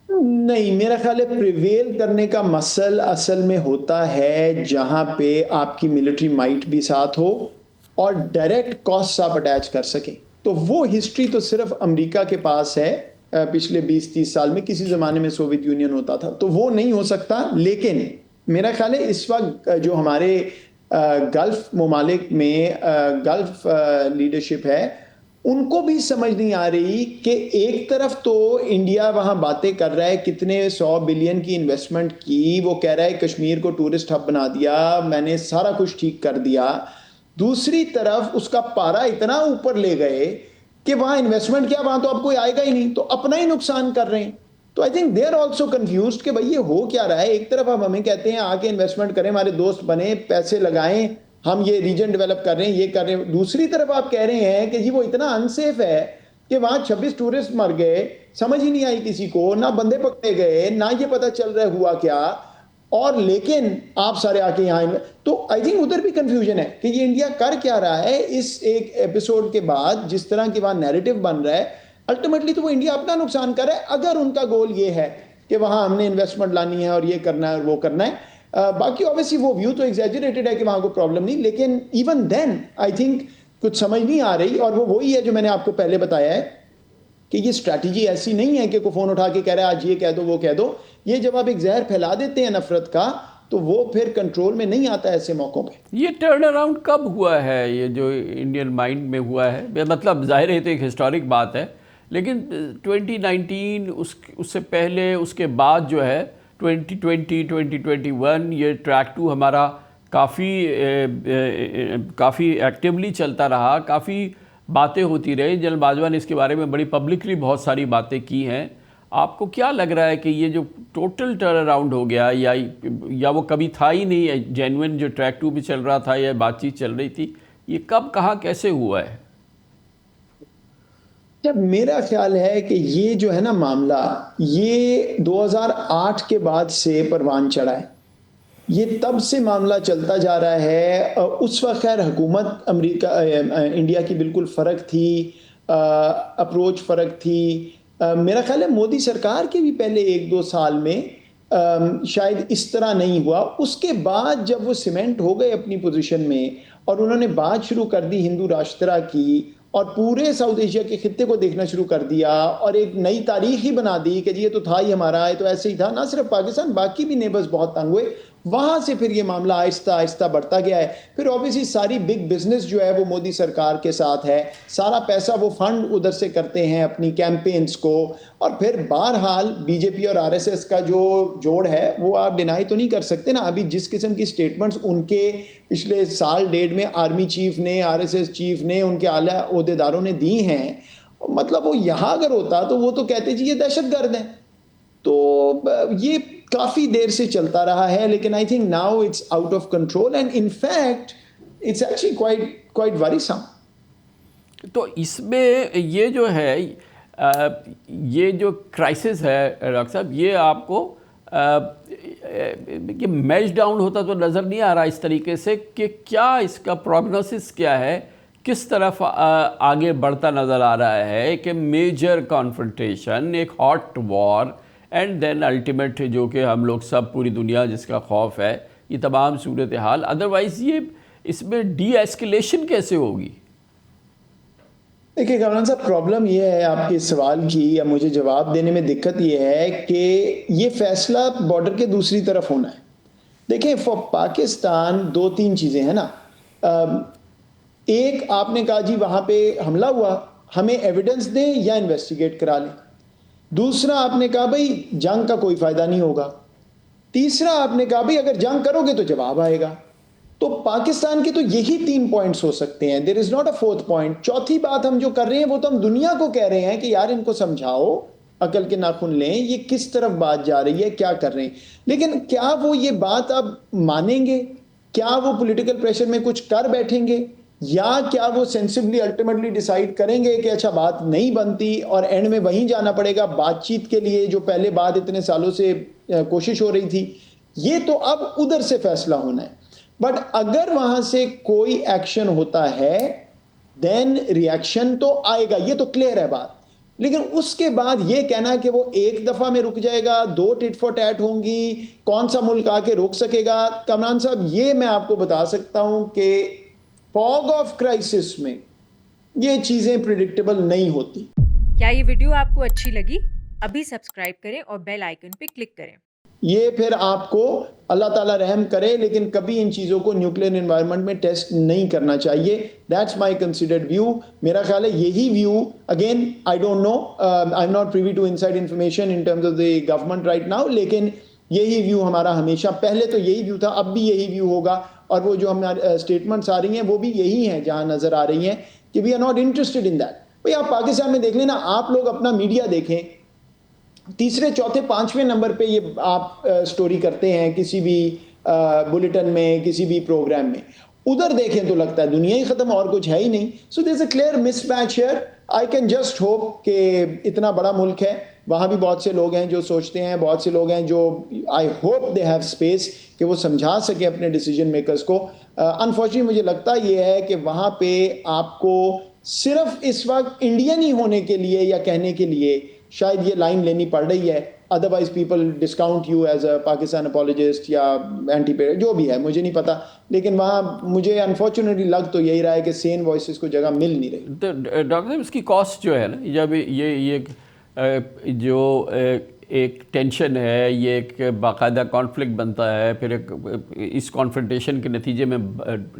नहीं, मेरा ख्याल है प्रिवेल करने का मसल असल में होता है जहां पे आपकी मिलिट्री माइट भी साथ हो और डायरेक्ट कॉस्ट आप अटैच कर सके। तो वो हिस्ट्री तो सिर्फ अमेरिका के पास है पिछले 20-30 साल में। किसी ज़माने में सोवियत यूनियन होता था, तो वो नहीं हो सकता। लेकिन मेरा ख्याल है इस वक्त जो हमारे गल्फ ममालिक में गल्फ लीडरशिप है, उनको भी समझ नहीं आ रही कि एक तरफ तो इंडिया वहाँ बातें कर रहा है कितने 100 बिलियन की इन्वेस्टमेंट की, वो कह रहा है कश्मीर को टूरिस्ट हब बना दिया, मैंने सारा कुछ ठीक कर दिया। दूसरी तरफ उसका पारा इतना ऊपर ले गए कि वहाँ इन्वेस्टमेंट क्या, वहाँ तो अब कोई आएगा ही नहीं, तो अपना ही नुकसान कर रहे हैं। तो I think they are also confused कि भाई ये हो क्या रहा है। एक तरफ हमें कहते हैं आके इन्वेस्टमेंट करें, हमारे दोस्त बने, पैसे लगाएं, हम ये रीजन डेवलप कर रहे हैं, ये कर रहे हैं। दूसरी तरफ आप कह रहे हैं कि जी वो इतना अनसेफ है कि वहाँ 26 टूरिस्ट मर गए, समझ ही नहीं आई किसी को, ना बंदे पकड़े गए, ना ये पता चल रहा हुआ क्या, और लेकिन आप सारे आके यहाँ। तो आई थिंक उधर भी कंफ्यूजन है कि ये इंडिया कर क्या रहा है। इस एक एपिसोड के बाद जिस तरह की वहाँ नैरेटिव बन रहा है, अल्टीमेटली तो वो इंडिया अपना नुकसान कर रहा है, अगर उनका गोल ये है कि वहाँ हमने इन्वेस्टमेंट लानी है और ये करना है और वो करना है। बाकी ऑब्वियसली वो व्यू तो एग्जैजरेटेड है कि वहाँ कोई प्रॉब्लम नहीं, लेकिन इवन देन आई थिंक कुछ समझ नहीं आ रही। और वो वही है जो मैंने आपको पहले बताया है कि ये स्ट्रैटेजी ऐसी नहीं है कि कोई फ़ोन उठा के कह रहा है आज ये कह दो वो कह दो। ये जब आप एक जहर फैला देते हैं नफरत का, तो वो फिर कंट्रोल में नहीं आता ऐसे मौक़ों पे। ये टर्न अराउंड कब हुआ है, ये जो इंडियन माइंड में हुआ है? मतलब जाहिर है तो एक हिस्टोरिक बात है, लेकिन 2019 उससे पहले, उसके बाद जो है 2020, 2021 ये ट्रैक 2 हमारा काफ़ी एक्टिवली चलता रहा, काफ़ी बातें होती रही। जनरल बाजवा ने इसके बारे में बड़ी पब्लिकली बहुत सारी बातें की हैं। आपको क्या लग रहा है कि ये जो टोटल टर्न अराउंड हो गया, या वो कभी था ही नहीं, जेन्युइन जो ट्रैक 2 भी चल रहा था या बातचीत चल रही थी, ये कब, कहाँ, कैसे हुआ है? जब मेरा ख्याल है कि ये जो है ना मामला, ये 2008 के बाद से परवान चढ़ा है। ये तब से मामला चलता जा रहा है। उस वक्त खैर हुकूमत इंडिया की बिल्कुल फ़र्क थी, अप्रोच फ़र्क थी। मेरा ख्याल है मोदी सरकार के भी पहले 1-2 साल में शायद इस तरह नहीं हुआ। उसके बाद जब वो सीमेंट हो गए अपनी पोजीशन में और उन्होंने बात शुरू कर दी हिंदू राष्ट्र की, और पूरे साउथ एशिया के खित्ते को देखना शुरू कर दिया और एक नई तारीख ही बना दी कि ये तो था ही हमारा, ये तो ऐसे ही था। ना सिर्फ पाकिस्तान, बाकी भी नेबर्स बहुत तंग हुए। वहाँ से फिर ये मामला आहिस्ता आहिस्ता बढ़ता गया है। फिर ऑब्वियसली सारी बिग बिजनेस जो है वो मोदी सरकार के साथ है, सारा पैसा वो फंड उधर से करते हैं अपनी कैंपेन्स को। और फिर बहरहाल बीजेपी और आरएसएस का जो जोड़ है वो आप डिनाई तो नहीं कर सकते ना। अभी जिस किस्म की स्टेटमेंट्स उनके पिछले साल डेढ़ में आर्मी चीफ ने, आरएसएस चीफ ने, उनके आला ओहदेदारों ने दी हैं, मतलब वो यहाँ अगर होता तो वो तो कहते जी ये दहशतगर्द हैं। तो ये काफ़ी देर से चलता रहा है, लेकिन I think now it's out of control and in fact it's actually quite worrisome. तो इसमें ये जो है, ये जो क्राइसिस है डॉक्टर साहब, ये आपको ये मैच डाउन होता तो नज़र नहीं आ रहा इस तरीके से कि क्या इसका प्रोग्नोसिस क्या है, किस तरफ आगे बढ़ता नज़र आ रहा है कि मेजर कॉन्फ्रंटेशन, एक hot war and then ultimate जो कि हम लोग सब पूरी दुनिया जिसका खौफ है, ये तमाम सूरत हाल। अदरवाइज़ ये इसमें डी एस्केलेशन कैसे होगी? देखिए कमरान साहब, प्रॉब्लम ये है आपके सवाल की या मुझे जवाब देने में दिक्कत ये है कि ये फैसला बॉर्डर के दूसरी तरफ होना है। देखिए फॉर पाकिस्तान दो तीन चीज़ें हैं ना। एक, आपने कहा जी वहाँ पे हमला हुआ, हमें एविडेंस दें या इन्वेस्टिगेट करा लें। दूसरा आपने कहा भाई जंग का कोई फ़ायदा नहीं होगा। तीसरा आपने कहा भाई अगर जंग करोगे तो जवाब आएगा। तो पाकिस्तान के तो यही 3 पॉइंट्स हो सकते हैं, there is not a fourth point. चौथी बात हम जो कर रहे हैं वो तो हम दुनिया को कह रहे हैं कि यार इनको समझाओ, अकल के नाखून लें, ये किस तरफ बात जा रही है, क्या कर रहे हैं। लेकिन क्या वो ये बात अब मानेंगे? क्या वो पॉलिटिकल प्रेशर में कुछ कर बैठेंगे, या क्या वो सेंसिबली अल्टीमेटली डिसाइड करेंगे कि अच्छा बात नहीं बनती और एंड में वहीं जाना पड़ेगा बातचीत के लिए जो पहले बात इतने सालों से कोशिश हो रही थी। ये तो अब उधर से फैसला होना है। बट अगर वहां से कोई एक्शन होता है देन रिएक्शन तो आएगा, ये तो क्लियर है बात। लेकिन उसके बाद ये कहना कि वो एक दफा में रुक जाएगा, 2 टिट फॉर टैट होंगी, कौन सा मुल्क आके रोक सकेगा? कमरान साहब, ये मैं आपको बता सकता हूं कि फॉग ऑफ क्राइसिस में ये चीजें प्रिडिक्टेबल नहीं होती। क्या ये वीडियो आपको अच्छी लगी? अभी सब्सक्राइब करें और बेल आइकन पे क्लिक करें। ये फिर आपको अल्लाह ताला रहम करे, लेकिन कभी इन चीज़ों को न्यूक्लियर एनवायरनमेंट में टेस्ट नहीं करना चाहिए। That's my considered view. मेरा ख्याल है यही view, again I don't know, I am not privy to inside information in terms of the government right now, लेकिन यही व्यू हमारा हमेशा, पहले तो यही व्यू था, अब भी यही व्यू होगा। और वो जो हमारे स्टेटमेंट्स आ रही हैं वो भी यही हैं जहाँ नज़र आ रही हैं कि we are not interested in that. भाई आप पाकिस्तान में देख लेना, आप लोग अपना मीडिया देखें, तीसरे चौथे पांचवें नंबर पे ये आप स्टोरी करते हैं किसी भी बुलेटिन में, किसी भी प्रोग्राम में। उधर देखें तो लगता है दुनिया ही खत्म, और कुछ है ही नहीं। So there is a clear mismatch here. I can just hope कि इतना बड़ा मुल्क है, वहाँ भी बहुत से लोग हैं जो सोचते हैं, बहुत से लोग हैं जो I hope they have space कि वो समझा सके अपने डिसीजन मेकर्स को। अनफॉर्चुनेटली मुझे लगता ये है कि वहाँ पे आपको सिर्फ इस वक्त इंडियन ही होने के लिए या कहने के लिए शायद ये लाइन लेनी पड़ रही है। Otherwise people discount you as a Pakistan apologist या एंटी पे, जो भी है मुझे नहीं पता, लेकिन वहाँ मुझे अनफॉर्चुनेटली लग तो यही रहा है कि सेन वॉइसेस को जगह मिल नहीं रही। तो डॉक्टर साहब, इसकी कॉस्ट जो है ना, जब ये जो एक टेंशन है, ये एक बाकायदा कॉन्फ्लिक्ट बनता है, फिर इस कॉन्फ्रंटेशन के नतीजे में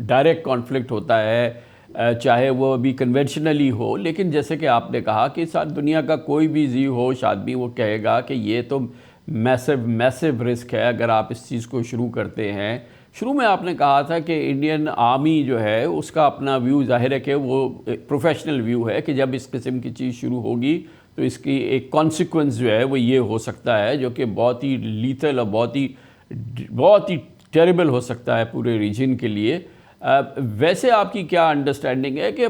डायरेक्ट कॉन्फ्लिक्ट होता है, चाहे वो अभी कन्वेंशनली हो। लेकिन जैसे कि आपने कहा कि साथ दुनिया का कोई भी जी होश आदमी वो कहेगा कि ये तो मैसिव रिस्क है अगर आप इस चीज़ को शुरू करते हैं। शुरू में आपने कहा था कि इंडियन आर्मी जो है उसका अपना व्यू जाहिर है कि वो प्रोफेशनल व्यू है कि जब इस किस्म की चीज़ शुरू होगी तो इसकी एक कॉन्सिक्वेंस जो है वो ये हो सकता है, जो कि बहुत ही लीथल और बहुत ही टेरिबल हो सकता है पूरे रीजन के लिए। वैसे आपकी क्या अंडरस्टैंडिंग है कि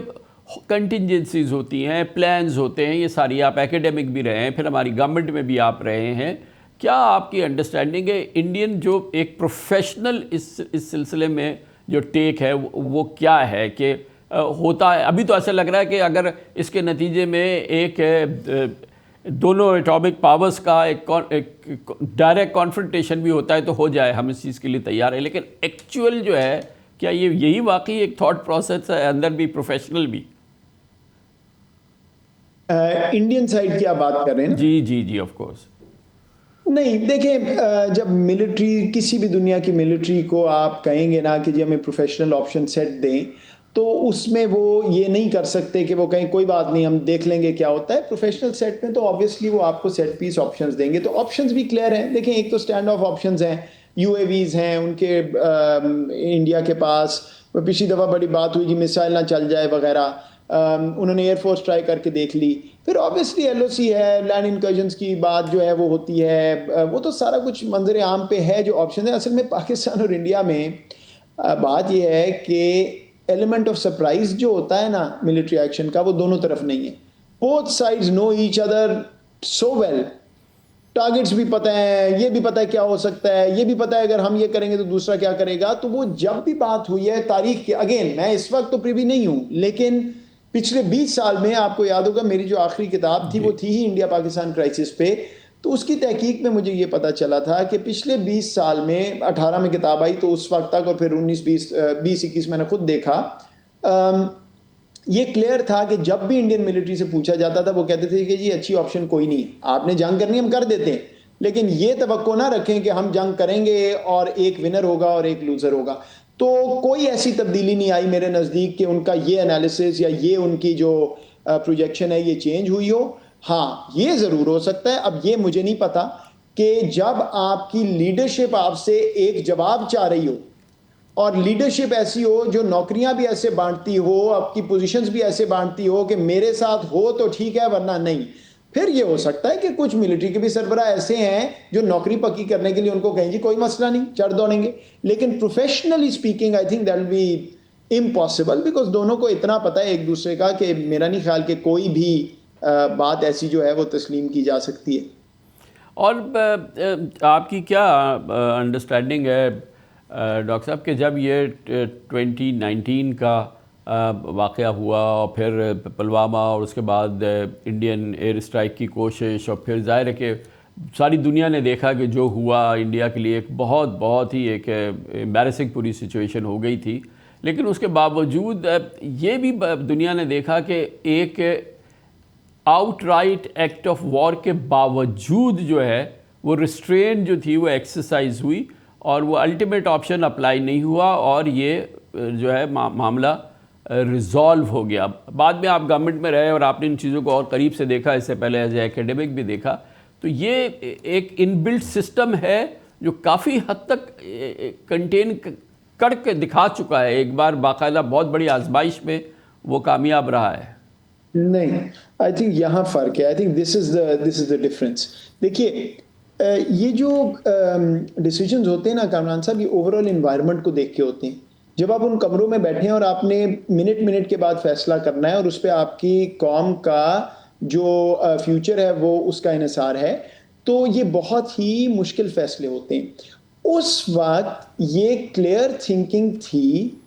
कंटिजेंसीज होती हैं, प्लान्स होते हैं, ये सारी, आप एकेडमिक भी रहे हैं, फिर हमारी गवर्नमेंट में भी आप रहे हैं, क्या आपकी अंडरस्टैंडिंग है इंडियन जो एक प्रोफेशनल इस सिलसिले में जो टेक है वो क्या है कि होता है? अभी तो ऐसा लग रहा है कि अगर इसके नतीजे में एक दोनों एटॉमिक पावर्स का एक डायरेक्ट कॉन्फ्रंटेशन भी होता है तो हो जाए, हम इस चीज़ के लिए तैयार है। लेकिन एक्चुअल जो है, क्या ये यही वाकई एक थॉट प्रोसेस है अंदर भी, प्रोफेशनल भी? इंडियन साइड की आप बात कर रहे हैं ना? जी जी जी, ऑफ कोर्स। नहीं, देखिए जब मिलिट्री, किसी भी दुनिया की मिलिट्री को आप कहेंगे ना कि जी हमें प्रोफेशनल ऑप्शन सेट दें, तो उसमें वो ये नहीं कर सकते कि वो कहें कोई बात नहीं हम देख लेंगे क्या होता है। प्रोफेशनल सेट में तो ऑब्वियसली वो आपको सेट पीस ऑप्शंस देंगे, तो ऑप्शंस भी क्लियर हैं। देखें, एक तो स्टैंड ऑफ ऑप्शंस हैं, यूएवीज हैं उनके इंडिया के पास। पिछली दफ़ा बड़ी बात हुई जी मिसाइल ना चल जाए वगैरह, उन्होंने एयरफोर्स ट्राई करके देख ली। फिर ऑब्वियसली एलओसी है, लैंड इंकर्जन्स की बात जो है वो होती है, वो तो सारा कुछ मंजर आम पे है जो ऑप्शन है। असल में पाकिस्तान और इंडिया में बात यह है कि एलिमेंट ऑफ सरप्राइज जो होता है ना मिलिट्री एक्शन का, वो दोनों तरफ नहीं है। Both sides know each other so well targets भी पता है, ये भी पता है क्या हो सकता है, ये भी पता है अगर हम ये करेंगे तो दूसरा क्या करेगा। तो वो जब भी बात हुई है तारीख की, अगेन मैं इस वक्त तो प्रिवी नहीं हूं, लेकिन पिछले 20 साल में आपको याद होगा मेरी जो आखिरी किताब थी वो थी ही इंडिया पाकिस्तान क्राइसिस पे। तो उसकी तहकीक में मुझे ये पता चला था कि पिछले 20 साल में, 18 में किताब आई तो उस वक्त तक, और फिर 19-20-21 मैंने खुद देखा, ये क्लियर था कि जब भी इंडियन मिलिट्री से पूछा जाता था वो कहते थे कि जी अच्छी ऑप्शन कोई नहीं है, आपने जंग करनी हम कर देते हैं, लेकिन ये तवक्को ना रखें कि हम जंग करेंगे और एक विनर होगा और एक लूजर होगा। तो कोई ऐसी तब्दीली नहीं आई मेरे नज़दीक कि उनका ये एनालिसिस या ये उनकी जो प्रोजेक्शन है ये चेंज हुई हो। हाँ, ये ज़रूर हो सकता है, अब ये मुझे नहीं पता, कि जब आपकी लीडरशिप आपसे एक जवाब चाह रही हो और लीडरशिप ऐसी हो जो नौकरियां भी ऐसे बांटती हो, आपकी पोजीशंस भी ऐसे बांटती हो कि मेरे साथ हो तो ठीक है वरना नहीं, फिर ये हो सकता है कि कुछ मिलिट्री के भी सरबराह ऐसे हैं जो नौकरी पक्की करने के लिए उनको कहें जी कोई मसला नहीं, चढ़ दौड़ेंगे। लेकिन professionally speaking I think that will be impossible, because दोनों को इतना पता है एक दूसरे का कि मेरा नहीं ख्याल कि कोई भी बात ऐसी जो है वो तस्लीम की जा सकती है। और आपकी क्या अंडरस्टैंडिंग है डॉक्टर साहब कि जब ये 2019 का वाक़या हुआ और फिर पुलवामा और उसके बाद इंडियन एयर स्ट्राइक की कोशिश, और फिर ज़ाहिर है कि सारी दुनिया ने देखा कि जो हुआ इंडिया के लिए एक बहुत ही एक एम्बैरेसिंग पूरी सिचुएशन हो गई थी, लेकिन उसके बावजूद ये भी दुनिया ने देखा कि एक आउटराइट एक्ट ऑफ वॉर के बावजूद जो है वो रिस्ट्रेन जो थी वो एक्सरसाइज हुई और वो अल्टीमेट ऑप्शन अप्लाई नहीं हुआ और ये जो है मामला रिजॉल्व हो गया। बाद में आप गवर्नमेंट में रहे और आपने इन चीज़ों को और करीब से देखा, इससे पहले एज ए एकेडमिक भी देखा, तो ये एक इनबिल्ट सिस्टम है जो काफ़ी हद तक कंटेन करके दिखा चुका है। एक बार बाकायदा बहुत बड़ी आजमाइश में वो कामयाब रहा है। नहीं, आई थिंक यहाँ फ़र्क है। I think this is the difference. देखिए, ये जो डिसीजंस होते हैं ना कामरान साहब, ये ओवरऑल इन्वायरमेंट को देख के होते हैं। जब आप उन कमरों में बैठे हैं और आपने मिनट के बाद फैसला करना है और उस पर आपकी कौम का जो फ्यूचर है वो उसका इन्हिसार है, तो ये बहुत ही मुश्किल फैसले होते हैं। उस वक्त ये क्लियर थिंकिंग थी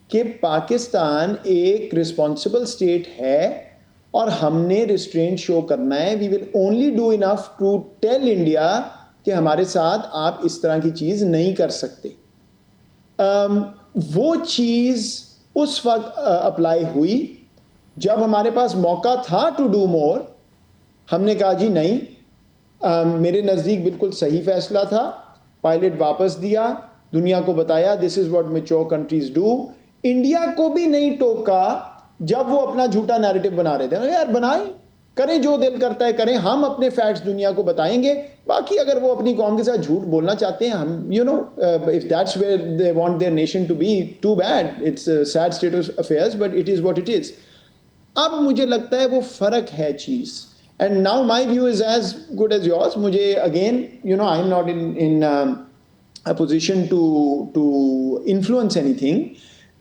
कि पाकिस्तान एक रिस्पॉन्सिबल स्टेट है और हमने रिस्ट्रेंट शो करना है। We will only do enough to tell India कि हमारे साथ आप इस तरह की चीज़ नहीं कर सकते। वो चीज़ उस वक्त अप्लाई हुई जब हमारे पास मौका था टू डू मोर। हमने कहा जी नहीं, मेरे नज़दीक बिल्कुल सही फैसला था, पायलट वापस दिया, दुनिया को बताया this is what mature countries do. India को भी नहीं टोका जब वो अपना झूठा नैरेटिव बना रहे थे। यार बनाएं, करें जो दिल करता है करें, हम अपने फैक्ट्स दुनिया को बताएंगे, बाकी अगर वो अपनी कौम के साथ झूठ बोलना चाहते हैं, हम if that's where they want their nation to be, too bad, it's sad state of affairs but it is what it is. अब मुझे लगता है वो फ़र्क है चीज़, and now my view is as good as yours. मुझे again I am not in a position to influence anything,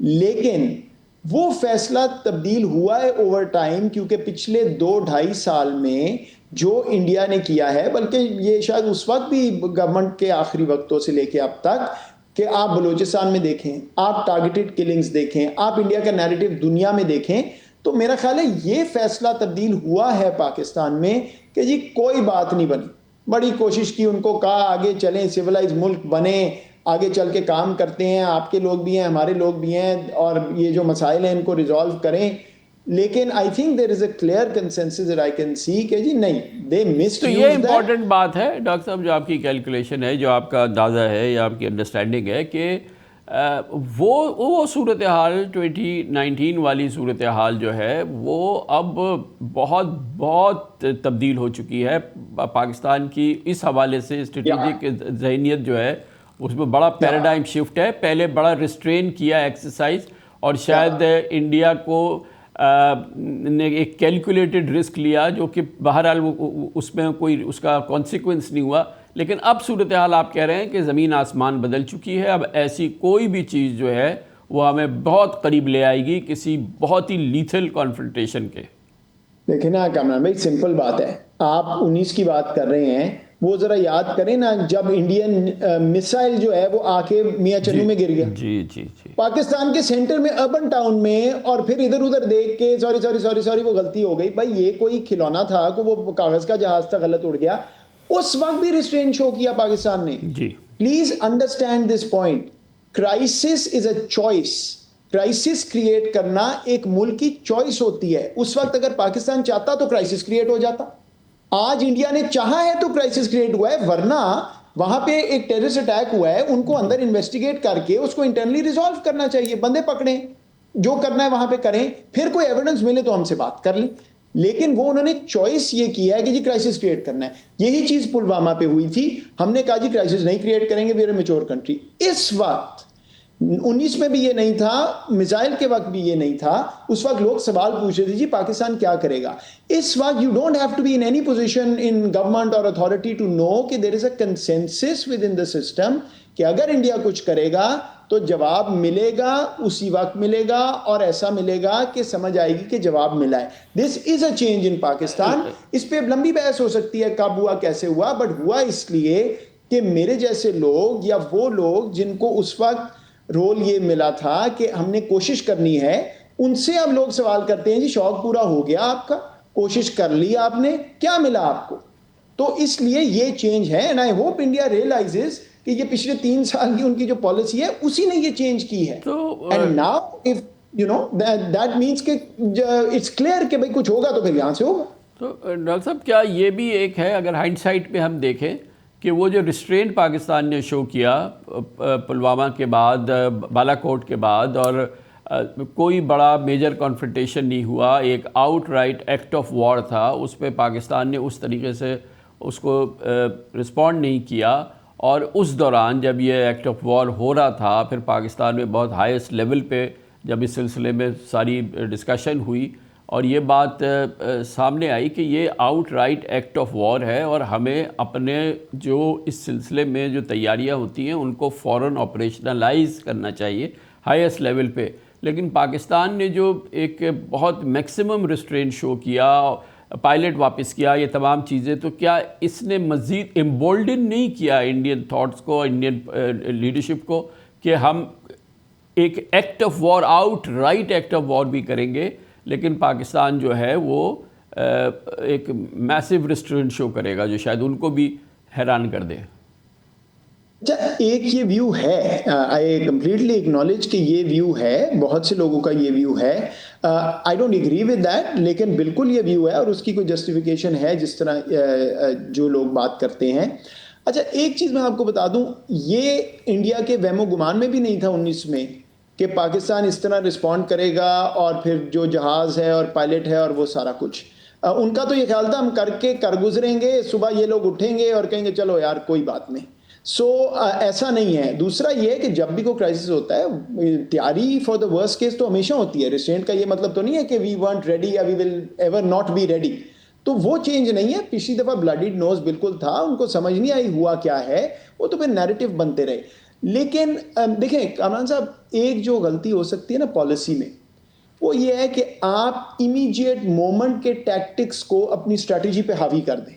लेकिन वो फैसला तब्दील हुआ है ओवर टाइम, क्योंकि पिछले 2-2.5 साल में जो इंडिया ने किया है, बल्कि ये शायद उस वक्त भी गवर्नमेंट के आखिरी वक्तों से लेके अब तक, कि आप बलूचिस्तान में देखें, आप टारगेटेड किलिंग्स देखें, आप इंडिया का नैरेटिव दुनिया में देखें, तो मेरा ख्याल है ये फैसला तब्दील हुआ है पाकिस्तान में कि जी कोई बात नहीं बनी। बड़ी कोशिश की, उनको कहा आगे चलें, सिविलाइज मुल्क बने, आगे चल के काम करते हैं, आपके लोग भी हैं हमारे लोग भी हैं, और ये जो मसाइल हैं इनको रिजॉल्व करें। लेकिन I think there is a clear consensus that I can see कि जी नहीं, दे मिस्ड। तो ये इंपॉर्टेंट बात है डॉक्टर साहब, जो आपकी कैलकुलेशन है, जो आपका अंदाज़ा है या आपकी अंडरस्टैंडिंग है कि वो सूरत हाल 2019 वाली सूरत हाल जो है वो अब बहुत तब्दील हो चुकी है। पाकिस्तान की इस हवाले से स्ट्रेटेजिक जहनीत जो है उसमें बड़ा पैराडाइम शिफ्ट है। पहले बड़ा रिस्ट्रेन किया एक्सरसाइज, और शायद इंडिया को ने एक कैलकुलेटेड रिस्क लिया जो कि बहरहाल उसमें कोई उसका कॉन्सिक्वेंस नहीं हुआ। लेकिन अब सूरत हाल आप कह रहे हैं कि ज़मीन आसमान बदल चुकी है। अब ऐसी कोई भी चीज़ जो है वो हमें बहुत करीब ले आएगी किसी बहुत ही लीथल कॉन्फ्रंटेशन के। देखिए ना कामरान भाई, सिंपल बात है, आप 19 की बात कर रहे हैं, वो जरा याद करें ना, जब इंडियन मिसाइल जो है वो आके मियां चन्नू में गिर गया, जी जी जी, पाकिस्तान के सेंटर में, अर्बन टाउन में, और फिर इधर उधर देख के सॉरी सॉरी सॉरी सॉरी वो गलती हो गई। भाई ये कोई खिलौना था कि वो कागज का जहाज था, गलत उड़ गया, उस वक्त भी रिस्ट्रेंट शो किया पाकिस्तान ने। जी please understand this point, crisis is a choice. Crisis create करना एक मुल्क की चॉइस होती है। उस वक्त अगर पाकिस्तान चाहता तो क्राइसिस क्रिएट हो जाता, आज इंडिया ने चाहा है तो क्राइसिस क्रिएट हुआ है, वरना वहां पे एक टेररिस्ट अटैक हुआ है, उनको अंदर इन्वेस्टिगेट करके उसको इंटरनली रिजॉल्व करना चाहिए, बंदे पकड़ें, जो करना है वहां पे करें, फिर कोई एविडेंस मिले तो हमसे बात कर लें। लेकिन वो उन्होंने चॉइस ये किया है कि जी क्राइसिस क्रिएट करना है। यही चीज पुलवामा पे हुई थी, हमने कहा जी क्राइसिस नहीं क्रिएट करेंगे, we are a mature country. इस वक्त 19 में भी ये नहीं था, मिसाइल के वक्त भी ये नहीं था। उस वक्त लोग सवाल पूछ रहे थे जी पाकिस्तान क्या करेगा। इस वक्त you don't have to be in any position in government और अथॉरिटी टू नो कि there is a consensus within the system कि अगर इंडिया कुछ करेगा तो जवाब मिलेगा, उसी वक्त मिलेगा, और ऐसा मिलेगा कि समझ आएगी कि जवाब मिला है। This is a change in Pakistan. इस पे लंबी बहस हो सकती है कब हुआ कैसे हुआ, बट हुआ इसलिए कि मेरे जैसे लोग या वो लोग जिनको उस वक्त रोल ये मिला था कि हमने कोशिश करनी है, उनसे अब लोग सवाल करते हैं जी शौक पूरा हो गया आपका, कोशिश कर ली आपने, क्या मिला आपको। तो इसलिए ये चेंज है, and I hope India realises कि ये पिछले 3 साल की उनकी जो पॉलिसी है उसी ने ये चेंज की है। तो and now if you know that means कि इट्स क्लियर कि भाई कुछ होगा तो फिर यहां से होगा। तो डॉक्टर साहब क्या ये भी एक है, अगर हाइंडसाइट पे हम देखें कि वो जो रिस्ट्रेंट पाकिस्तान ने शो किया पुलवामा के बाद, बालाकोट के बाद, और कोई बड़ा मेजर कॉन्फ्रंटेशन नहीं हुआ, एक आउटराइट एक्ट ऑफ वॉर था, उस पर पाकिस्तान ने उस तरीके से उसको रिस्पॉन्ड नहीं किया, और उस दौरान जब ये एक्ट ऑफ वॉर हो रहा था, फिर पाकिस्तान में बहुत हाईएस्ट लेवल पे जब इस सिलसिले में सारी डिस्कशन हुई और ये बात सामने आई कि ये आउटराइट एक्ट ऑफ वॉर है, और हमें अपने जो इस सिलसिले में जो तैयारियां होती हैं उनको फ़ौरन ऑपरेशनलाइज करना चाहिए हाईएस्ट लेवल पे। लेकिन पाकिस्तान ने जो एक बहुत मैक्सिमम रिस्ट्रेंट शो किया, पायलट वापस किया, ये तमाम चीज़ें, तो क्या इसने मज़ीद एम्बोल्डन नहीं किया इंडियन थॉट्स को, इंडियन लीडरशिप को, कि हम एक act of war, outright act of war भी करेंगे, लेकिन पाकिस्तान जो है वो एक मैसिव रिस्ट्रेंट शो करेगा जो शायद उनको भी हैरान कर दे। एक ये व्यू है, आई कंप्लीटली एक्नॉलेज कि ये व्यू है, बहुत से लोगों का ये व्यू है, I don't agree with that, लेकिन बिल्कुल ये व्यू है और उसकी कोई जस्टिफिकेशन है जिस तरह जो लोग बात करते हैं। अच्छा, एक चीज़ मैं आपको बता दूं, ये इंडिया के वहमो गुमान में भी नहीं था 19 में कि पाकिस्तान इस तरह रिस्पॉन्ड करेगा और फिर जो जहाज़ है और पायलट है और वो सारा कुछ, उनका तो ये ख्याल था हम करके कर गुजरेंगे, सुबह ये लोग उठेंगे और कहेंगे चलो यार कोई बात नहीं। ऐसा नहीं है। दूसरा ये है कि जब भी कोई क्राइसिस होता है, तैयारी फॉर द वर्स्ट केस तो हमेशा होती है। रिस्ट्रेंट का ये मतलब तो नहीं है कि वी वांट रेडी या we will ever not be ready, तो वो चेंज नहीं है। पिछली दफ़ा ब्लडिड नोज बिल्कुल था, उनको समझ नहीं आई हुआ क्या है, वो तो फिर नैरेटिव बनते रहे। लेकिन देखें कामरान साहब, एक जो गलती हो सकती है ना पॉलिसी में, वो ये है कि आप इमीडिएट मोमेंट के टैक्टिक्स को अपनी स्ट्रैटेजी पे हावी कर दें,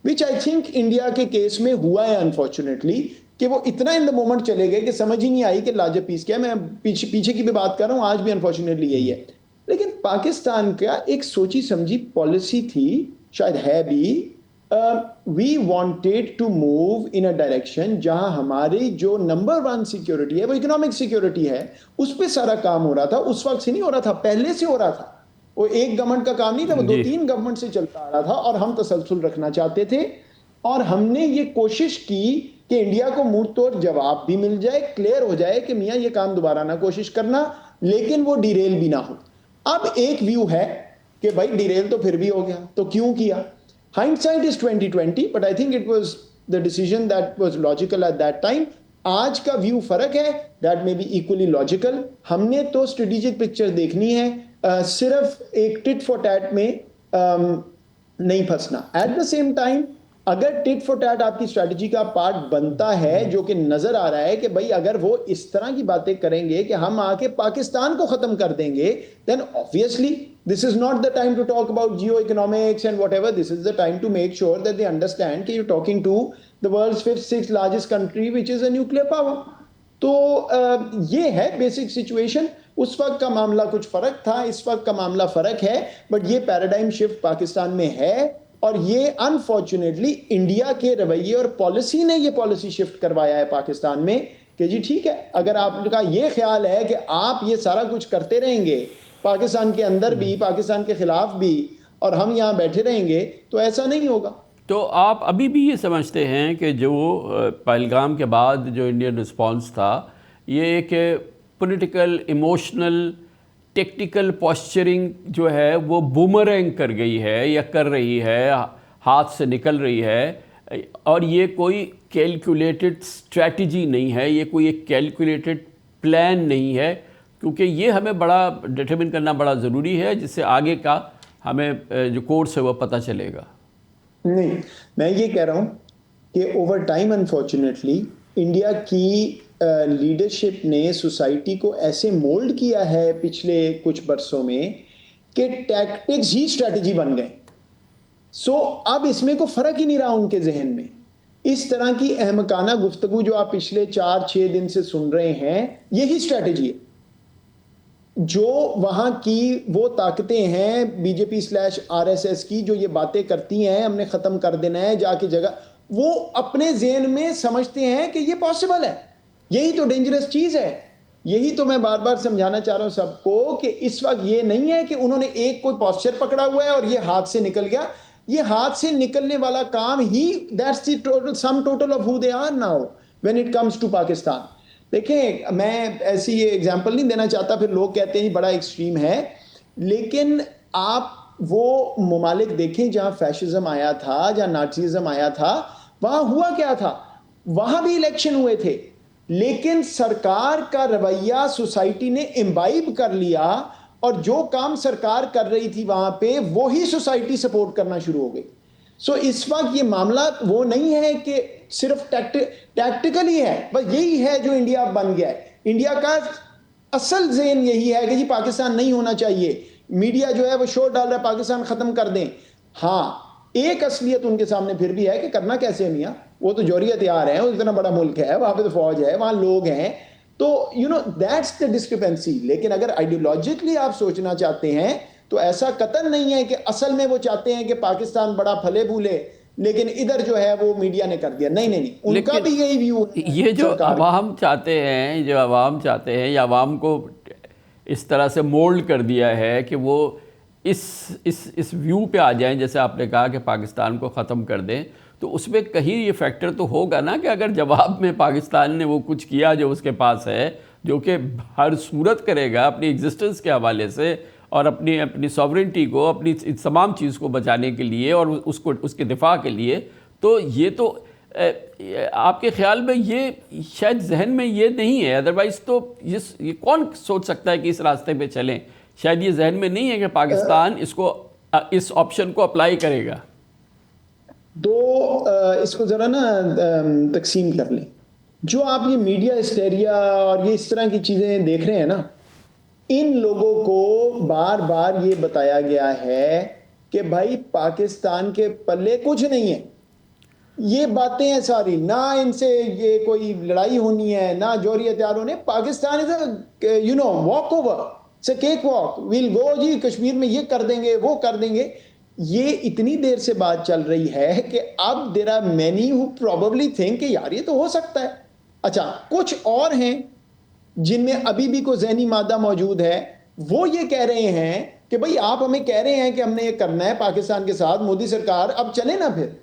विच आई थिंक इंडिया के केस में हुआ है अनफॉर्चुनेटली, कि वो इतना इन द मोमेंट चले गए कि समझ ही नहीं आई कि लाजब पीस क्या। मैं पीछे की भी बात कर रहा हूँ, आज भी अनफॉर्चुनेटली यही है। लेकिन पाकिस्तान का एक सोची समझी पॉलिसी थी, शायद है भी, we wanted to move in a direction जहां हमारी जो नंबर 1 सिक्योरिटी है वो इकोनॉमिक सिक्योरिटी है, उस पर सारा काम हो रहा था। उस वक्त से नहीं हो रहा था, पहले से हो रहा था। वो एक गवर्नमेंट का काम नहीं था, वो 2-3 गवर्नमेंट से चलता आ रहा था, और हम तसलसल रखना चाहते थे। और हमने ये कोशिश की कि इंडिया को मुंह तोड़ जवाब भी मिल जाए, क्लियर हो जाए कि मियाँ ये काम दोबारा ना कोशिश करना, लेकिन वो डिरेल भी ना हो। अब एक व्यू है कि भाई डिरेल तो फिर भी हो गया, तो क्यों किया। Hindsight is 2020, but I think it was the decision that was logical at that time. आज का व्यू फर्क है, that may be equally logical. हमने तो स्ट्रेटेजिक पिक्चर देखनी है, सिर्फ एक टिट फॉर टैट में नहीं फंसना। एट द सेम टाइम, अगर टिट फॉर टैट आपकी स्ट्रेटजी का पार्ट बनता है, जो कि नजर आ रहा है कि भाई अगर वो इस तरह की बातें करेंगे कि हम आके पाकिस्तान को खत्म कर देंगे, then obviously This is not the time to talk about geo-economics and whatever. This is the time to make sure that they understand that you're talking to the world's fifth, sixth largest country, which is a nuclear power. तो ये है basic situation. उस वक्त का मामला कुछ फर्क था, इस वक्त का मामला फर्क है, बट ये पैराडाइम शिफ्ट पाकिस्तान में है और ये अनफॉर्चुनेटली इंडिया के रवैये और पॉलिसी ने ये पॉलिसी शिफ्ट करवाया है पाकिस्तान में कि जी ठीक है, अगर आपका ये ख्याल है कि आप ये सारा कुछ करते रहेंगे पाकिस्तान के अंदर भी, पाकिस्तान के खिलाफ भी, और हम यहाँ बैठे रहेंगे, तो ऐसा नहीं होगा. तो आप अभी भी ये समझते हैं कि जो पहलगाम के बाद जो इंडियन रिस्पांस था, ये एक पॉलिटिकल, इमोशनल, टेक्निकल पॉस्चरिंग जो है वो बूमरैंग कर गई है या कर रही है, हाथ से निकल रही है, और ये कोई कैलकुलेटेड स्ट्रैटेजी नहीं है, ये कोई एक कैलकुलेटेड प्लान नहीं है, क्योंकि ये हमें बड़ा डिटरमिन करना बड़ा ज़रूरी है, जिससे आगे का हमें जो कोर्स है वो पता चलेगा. नहीं, मैं ये कह रहा हूँ कि ओवर टाइम अनफॉर्चुनेटली इंडिया की लीडरशिप ने सोसाइटी को ऐसे मोल्ड किया है पिछले कुछ बरसों में कि टैक्टिक्स ही स्ट्रैटेजी बन गए. सो अब इसमें को फ़र्क ही नहीं रहा उनके जहन में. इस तरह की अहमकाना गुफ्तगू जो आप पिछले 4-6 दिन से सुन रहे हैं, यही स्ट्रैटेजी है. जो वहाँ की वो ताकतें हैं बीजेपी/आरएसएस की, जो ये बातें करती हैं हमने ख़त्म कर देना है जाके जगह, वो अपने ज़हन में समझते हैं कि ये पॉसिबल है. यही तो डेंजरस चीज़ है. यही तो मैं बार बार समझाना चाह रहा हूँ सबको कि इस वक्त ये नहीं है कि उन्होंने एक कोई पॉस्चर पकड़ा हुआ है और ये हाथ से निकल गया. ये हाथ से निकलने वाला काम ही, that's the total sum total of who they are now when it comes to Pakistan. देखें, मैं ऐसी ये एग्जांपल नहीं देना चाहता, फिर लोग कहते हैं बड़ा एक्सट्रीम है, लेकिन आप वो ममालिक देखें जहां फैशिज्म आया था, जहां नाज़िज़म आया था, वहां हुआ क्या था? वहां भी इलेक्शन हुए थे, लेकिन सरकार का रवैया सोसाइटी ने इम्बाइब कर लिया और जो काम सरकार कर रही थी वहां पे वो ही सोसाइटी सपोर्ट करना शुरू हो गई. सो इस वक्त ये मामला वो नहीं है कि सिर्फ टैक्टिकल ही है, बस यही है जो इंडिया बन गया है. इंडिया का असल ज़हन यही है कि जी पाकिस्तान नहीं होना चाहिए. मीडिया जो है वो शोर डाल रहा है पाकिस्तान ख़त्म कर दें. हाँ, एक असलियत उनके सामने फिर भी है कि करना कैसे है मियाँ, वो तो जौहरी हथियार है, इतना बड़ा मुल्क है, वहाँ पे तो फौज है, वहाँ लोग हैं, तो you know that's the discrepancy. लेकिन अगर आइडियोलॉजिकली आप सोचना चाहते हैं तो ऐसा कतन नहीं है कि असल में वो चाहते हैं कि पाकिस्तान बड़ा फले फूले, लेकिन इधर जो है वो मीडिया ने कर दिया. नहीं नहीं नहीं, उनका भी यही व्यू है. ये जो अवाम चाहते हैं, जो अवाम चाहते हैं, या अवाम को इस तरह से मोल्ड कर दिया है कि वो इस व्यू पे आ जाएं, जैसे आपने कहा कि पाकिस्तान को ख़त्म कर दें, तो उसमें कहीं ये फैक्टर तो होगा ना कि अगर जवाब में पाकिस्तान ने वो कुछ किया जो उसके पास है, जो कि हर सूरत करेगा अपनी एग्जिस्टेंस के हवाले से और अपनी सॉवरेंटी को, अपनी इस तमाम चीज़ को बचाने के लिए और उसको उसके दिफा के लिए, तो ये तो आपके ख्याल में ये शायद जहन में ये नहीं है. अदरवाइज़ तो ये कौन सोच सकता है कि इस रास्ते पे चलें? शायद ये जहन में नहीं है कि पाकिस्तान इस ऑप्शन को अप्लाई करेगा. इसको ज़रा ना तकसीम कर लें. जो आप ये मीडिया हिस्टेरिया और ये इस तरह की चीज़ें देख रहे हैं ना, इन लोगों को बार बार ये बताया गया है कि भाई पाकिस्तान के पल्ले कुछ नहीं है. ये बातें हैं सारी, ना इनसे ये कोई लड़ाई होनी है, ना जौहरी हथियारों ने. Pakistan is a you know walk over, it's a cake walk, will go जी कश्मीर में ये कर देंगे, वो कर देंगे. ये इतनी देर से बात चल रही है कि अब there are many who probably think कि यार ये तो हो सकता है. अच्छा, कुछ और हैं जिनमें अभी भी कोई ज़हनी मादा मौजूद है, वो ये कह रहे हैं कि भाई आप हमें कह रहे हैं कि हमने ये करना है पाकिस्तान के साथ, मोदी सरकार अब चले ना, फिर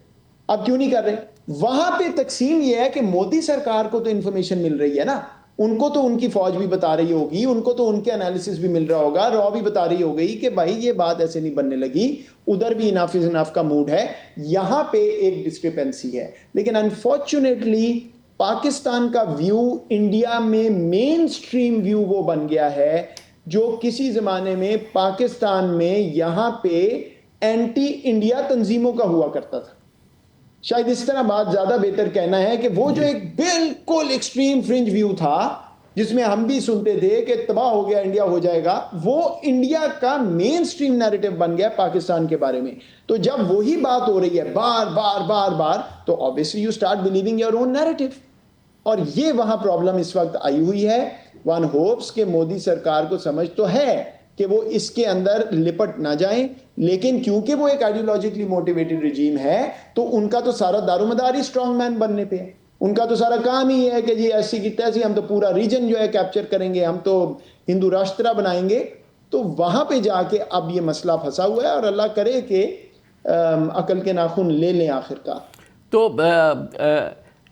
अब क्यों नहीं कर रहे? वहां पे तकसीम ये है कि मोदी सरकार को तो इंफॉर्मेशन मिल रही है ना, उनको तो उनकी फौज भी बता रही होगी, उनको तो उनके एनालिसिस भी मिल रहा होगा, रॉ भी बता रही हो गई कि भाई ये बात ऐसे नहीं बनने लगी, उधर भी इनफ इज इनफ का मूड है. यहां पे एक डिस्क्रिपेंसी है. लेकिन अनफॉर्चुनेटली पाकिस्तान का व्यू इंडिया में मेन स्ट्रीम व्यू वो बन गया है जो किसी जमाने में पाकिस्तान में यहां पे एंटी इंडिया तंजीमों का हुआ करता था. शायद इस तरह बात ज्यादा बेहतर कहना है कि वो जो एक बिल्कुल एक्सट्रीम फ्रिंज व्यू था, जिसमें हम भी सुनते थे कि तबाह हो गया इंडिया, हो जाएगा, वो इंडिया का मेन स्ट्रीम नैरेटिव बन गया पाकिस्तान के बारे में। तो जब वही बात हो रही है बार बार बार बार, तो obviously you start believing your own narrative. और ये वहां प्रॉब्लम इस वक्त आई हुई है। वन होप्स के मोदी सरकार को समझ तो है कि वो इसके अंदर लिपट ना जाएं, लेकिन क्योंकि वो एक आइडियोलॉजिकली मोटिवेटेड रिजीम है, तो उनका तो सारा दारोमदार ही स्ट्रॉन्ग मैन बनने पे है। उनका तो सारा काम ही है कि जी ऐसी की तैसी हम तो पूरा रीजन जो है कैप्चर करेंगे, हम तो हिंदू राष्ट्र बनाएंगे। तो वहां पे जाके अब ये मसला फंसा हुआ है, और अल्लाह करे कि अकल के नाखून ले लें आखिरकार। तो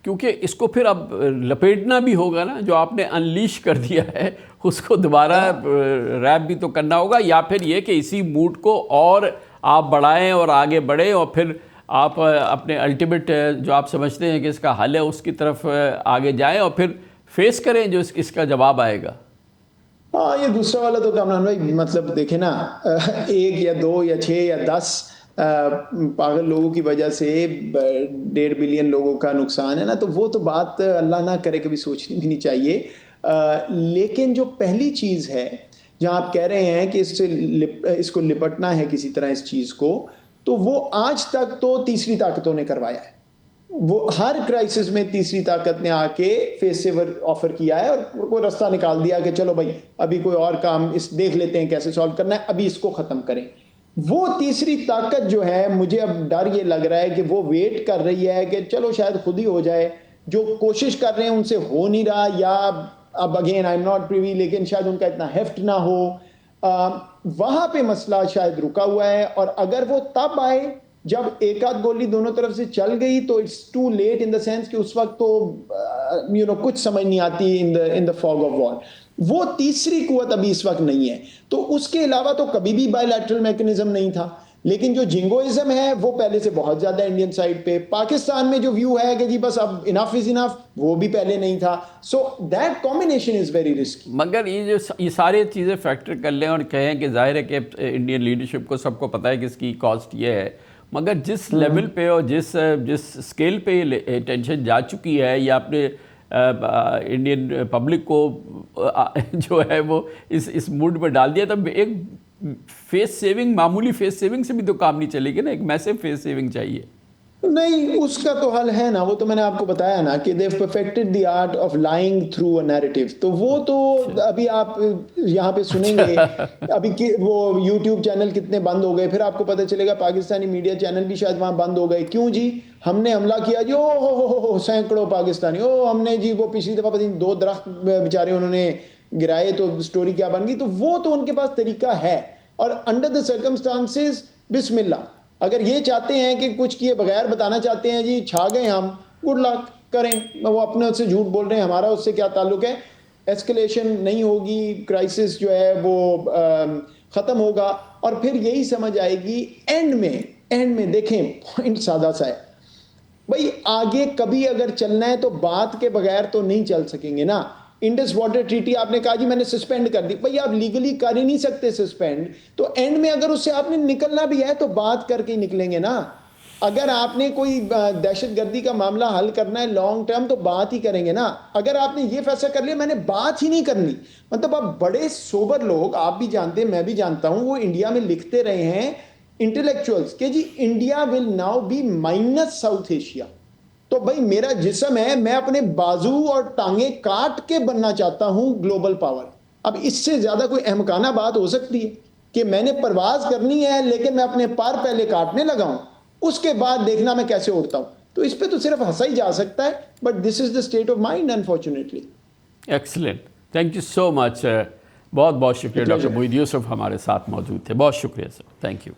क्योंकि इसको फिर अब लपेटना भी होगा ना, जो आपने अनलीश कर दिया है उसको दोबारा रैप भी तो करना होगा, या फिर ये कि इसी मूड को और आप बढ़ाएं और आगे बढ़ें और फिर आप अपने अल्टीमेट जो आप समझते हैं कि इसका हल है उसकी तरफ आगे जाएं और फिर फेस करें जो इसका जवाब आएगा। हाँ, ये दूसरा वाला तो कामरान भाई, मतलब देखे ना, 1 या 2 या 6 या 10 पागल लोगों की वजह से 1.5 बिलियन लोगों का नुकसान है ना, तो वो तो बात अल्लाह ना करे कभी सोचनी भी नहीं चाहिए। लेकिन जो पहली चीज़ है जहाँ आप कह रहे हैं कि इसको लिपटना है किसी तरह इस चीज़ को, तो वो आज तक तो तीसरी ताकतों ने करवाया है। वो हर क्राइसिस में तीसरी ताकत ने आके फेस सेवर ऑफर किया है और वो रास्ता निकाल दिया कि चलो भाई अभी कोई और काम इस देख लेते हैं कैसे सॉल्व करना है, अभी इसको ख़त्म करें। वो तीसरी ताकत जो है, मुझे अब डर ये लग रहा है कि वो वेट कर रही है कि चलो शायद खुद ही हो जाए। जो कोशिश कर रहे हैं उनसे हो नहीं रहा, या अब again I am not privy, लेकिन शायद उनका इतना हेफ्ट ना हो। वहां पे मसला शायद रुका हुआ है, और अगर वो तब आए जब एक आध गोली दोनों तरफ से चल गई, तो it's too late in the sense कि उस वक्त तो कुछ समझ नहीं आती in the fog of war. वो तीसरी कुवत अभी इस वक्त नहीं है। तो उसके अलावा तो कभी भी बायलैटरल मैकेनिज्म नहीं था, लेकिन जो जिंगोइज्म है वो पहले से बहुत ज्यादा इंडियन साइड पे। पाकिस्तान में जो व्यू है कि जी बस अब इनफ इज इनफ, वो भी पहले नहीं था। So that combination is very risky. मगर ये सारी चीज़ें फैक्टर कर लें और कहें कि जाहिर है कि इंडियन लीडरशिप को सबको पता है कि इसकी कॉस्ट ये है, मगर जिस लेवल पे और जिस स्केल पे टेंशन जा चुकी है, या अपने इंडियन पब्लिक को जो है वो इस मूड पर डाल दिया, तब एक फेस सेविंग, मामूली फेस सेविंग से भी तो काम नहीं चलेगी ना, एक मैसिव फेस सेविंग चाहिए। नहीं, उसका तो हल है ना, वो तो मैंने आपको बताया ना कि they've perfected the art of lying through a narrative। तो वो तो अभी आप यहाँ पे सुनेंगे अभी वो YouTube चैनल कितने बंद हो गए, फिर आपको पता चलेगा पाकिस्तानी मीडिया चैनल भी शायद वहाँ बंद हो गए। क्यों जी? हमने हमला किया जी, ओ सैकड़ों पाकिस्तानी, हमने जी वो पिछली दफा पता नहीं 2 दरख्त बेचारे उन्होंने गिराए, तो स्टोरी क्या बन गई। तो वो तो उनके पास तरीका है, और अंडर द सर्कमस्टांसेस बिस्मिल्लाह, अगर ये चाहते हैं कि कुछ किए बगैर बताना चाहते हैं जी छा गए हम, गुड लक करें। वो अपने से झूठ बोल रहे हैं, हमारा उससे क्या ताल्लुक है। एस्केलेशन नहीं होगी, क्राइसिस जो है वो ख़त्म होगा, और फिर यही समझ आएगी एंड में। देखें, पॉइंट सादा सा है भाई, आगे कभी अगर चलना है तो बात के बगैर तो नहीं चल सकेंगे ना। इंडस वाटर ट्रीटी आपने कहा जी मैंने सस्पेंड कर दी, भाई आप लीगली कर ही नहीं सकते सस्पेंड, तो एंड में अगर उससे आपने निकलना भी है तो बात करके ही निकलेंगे ना। अगर आपने कोई दहशतगर्दी का मामला हल करना है लॉन्ग टर्म, तो बात ही करेंगे ना। अगर आपने ये फैसला कर लिया मैंने बात ही नहीं करनी, मतलब आप बड़े सोबर लोग, आप भी जानते हैं मैं भी जानता हूं, वो इंडिया में लिखते रहे हैं इंटेलेक्चुअल्स कि जी India will now be minus South Asia. तो भाई मेरा जिस्म है, मैं अपने बाजू और टांगे काट के बनना चाहता हूं ग्लोबल पावर। अब इससे ज्यादा कोई अहमकाना बात हो सकती है कि मैंने परवाज करनी है लेकिन मैं अपने पर पहले काटने लगा हूं, उसके बाद देखना मैं कैसे उड़ता हूं। तो इस पे तो सिर्फ हंसा ही जा सकता है, but this is the state of mind unfortunately. Excellent, thank you so much. बहुत बहुत शुक्रिया डॉक्टर मोहिद यूसुफ हमारे साथ मौजूद थे। बहुत शुक्रिया सर, थैंक यू।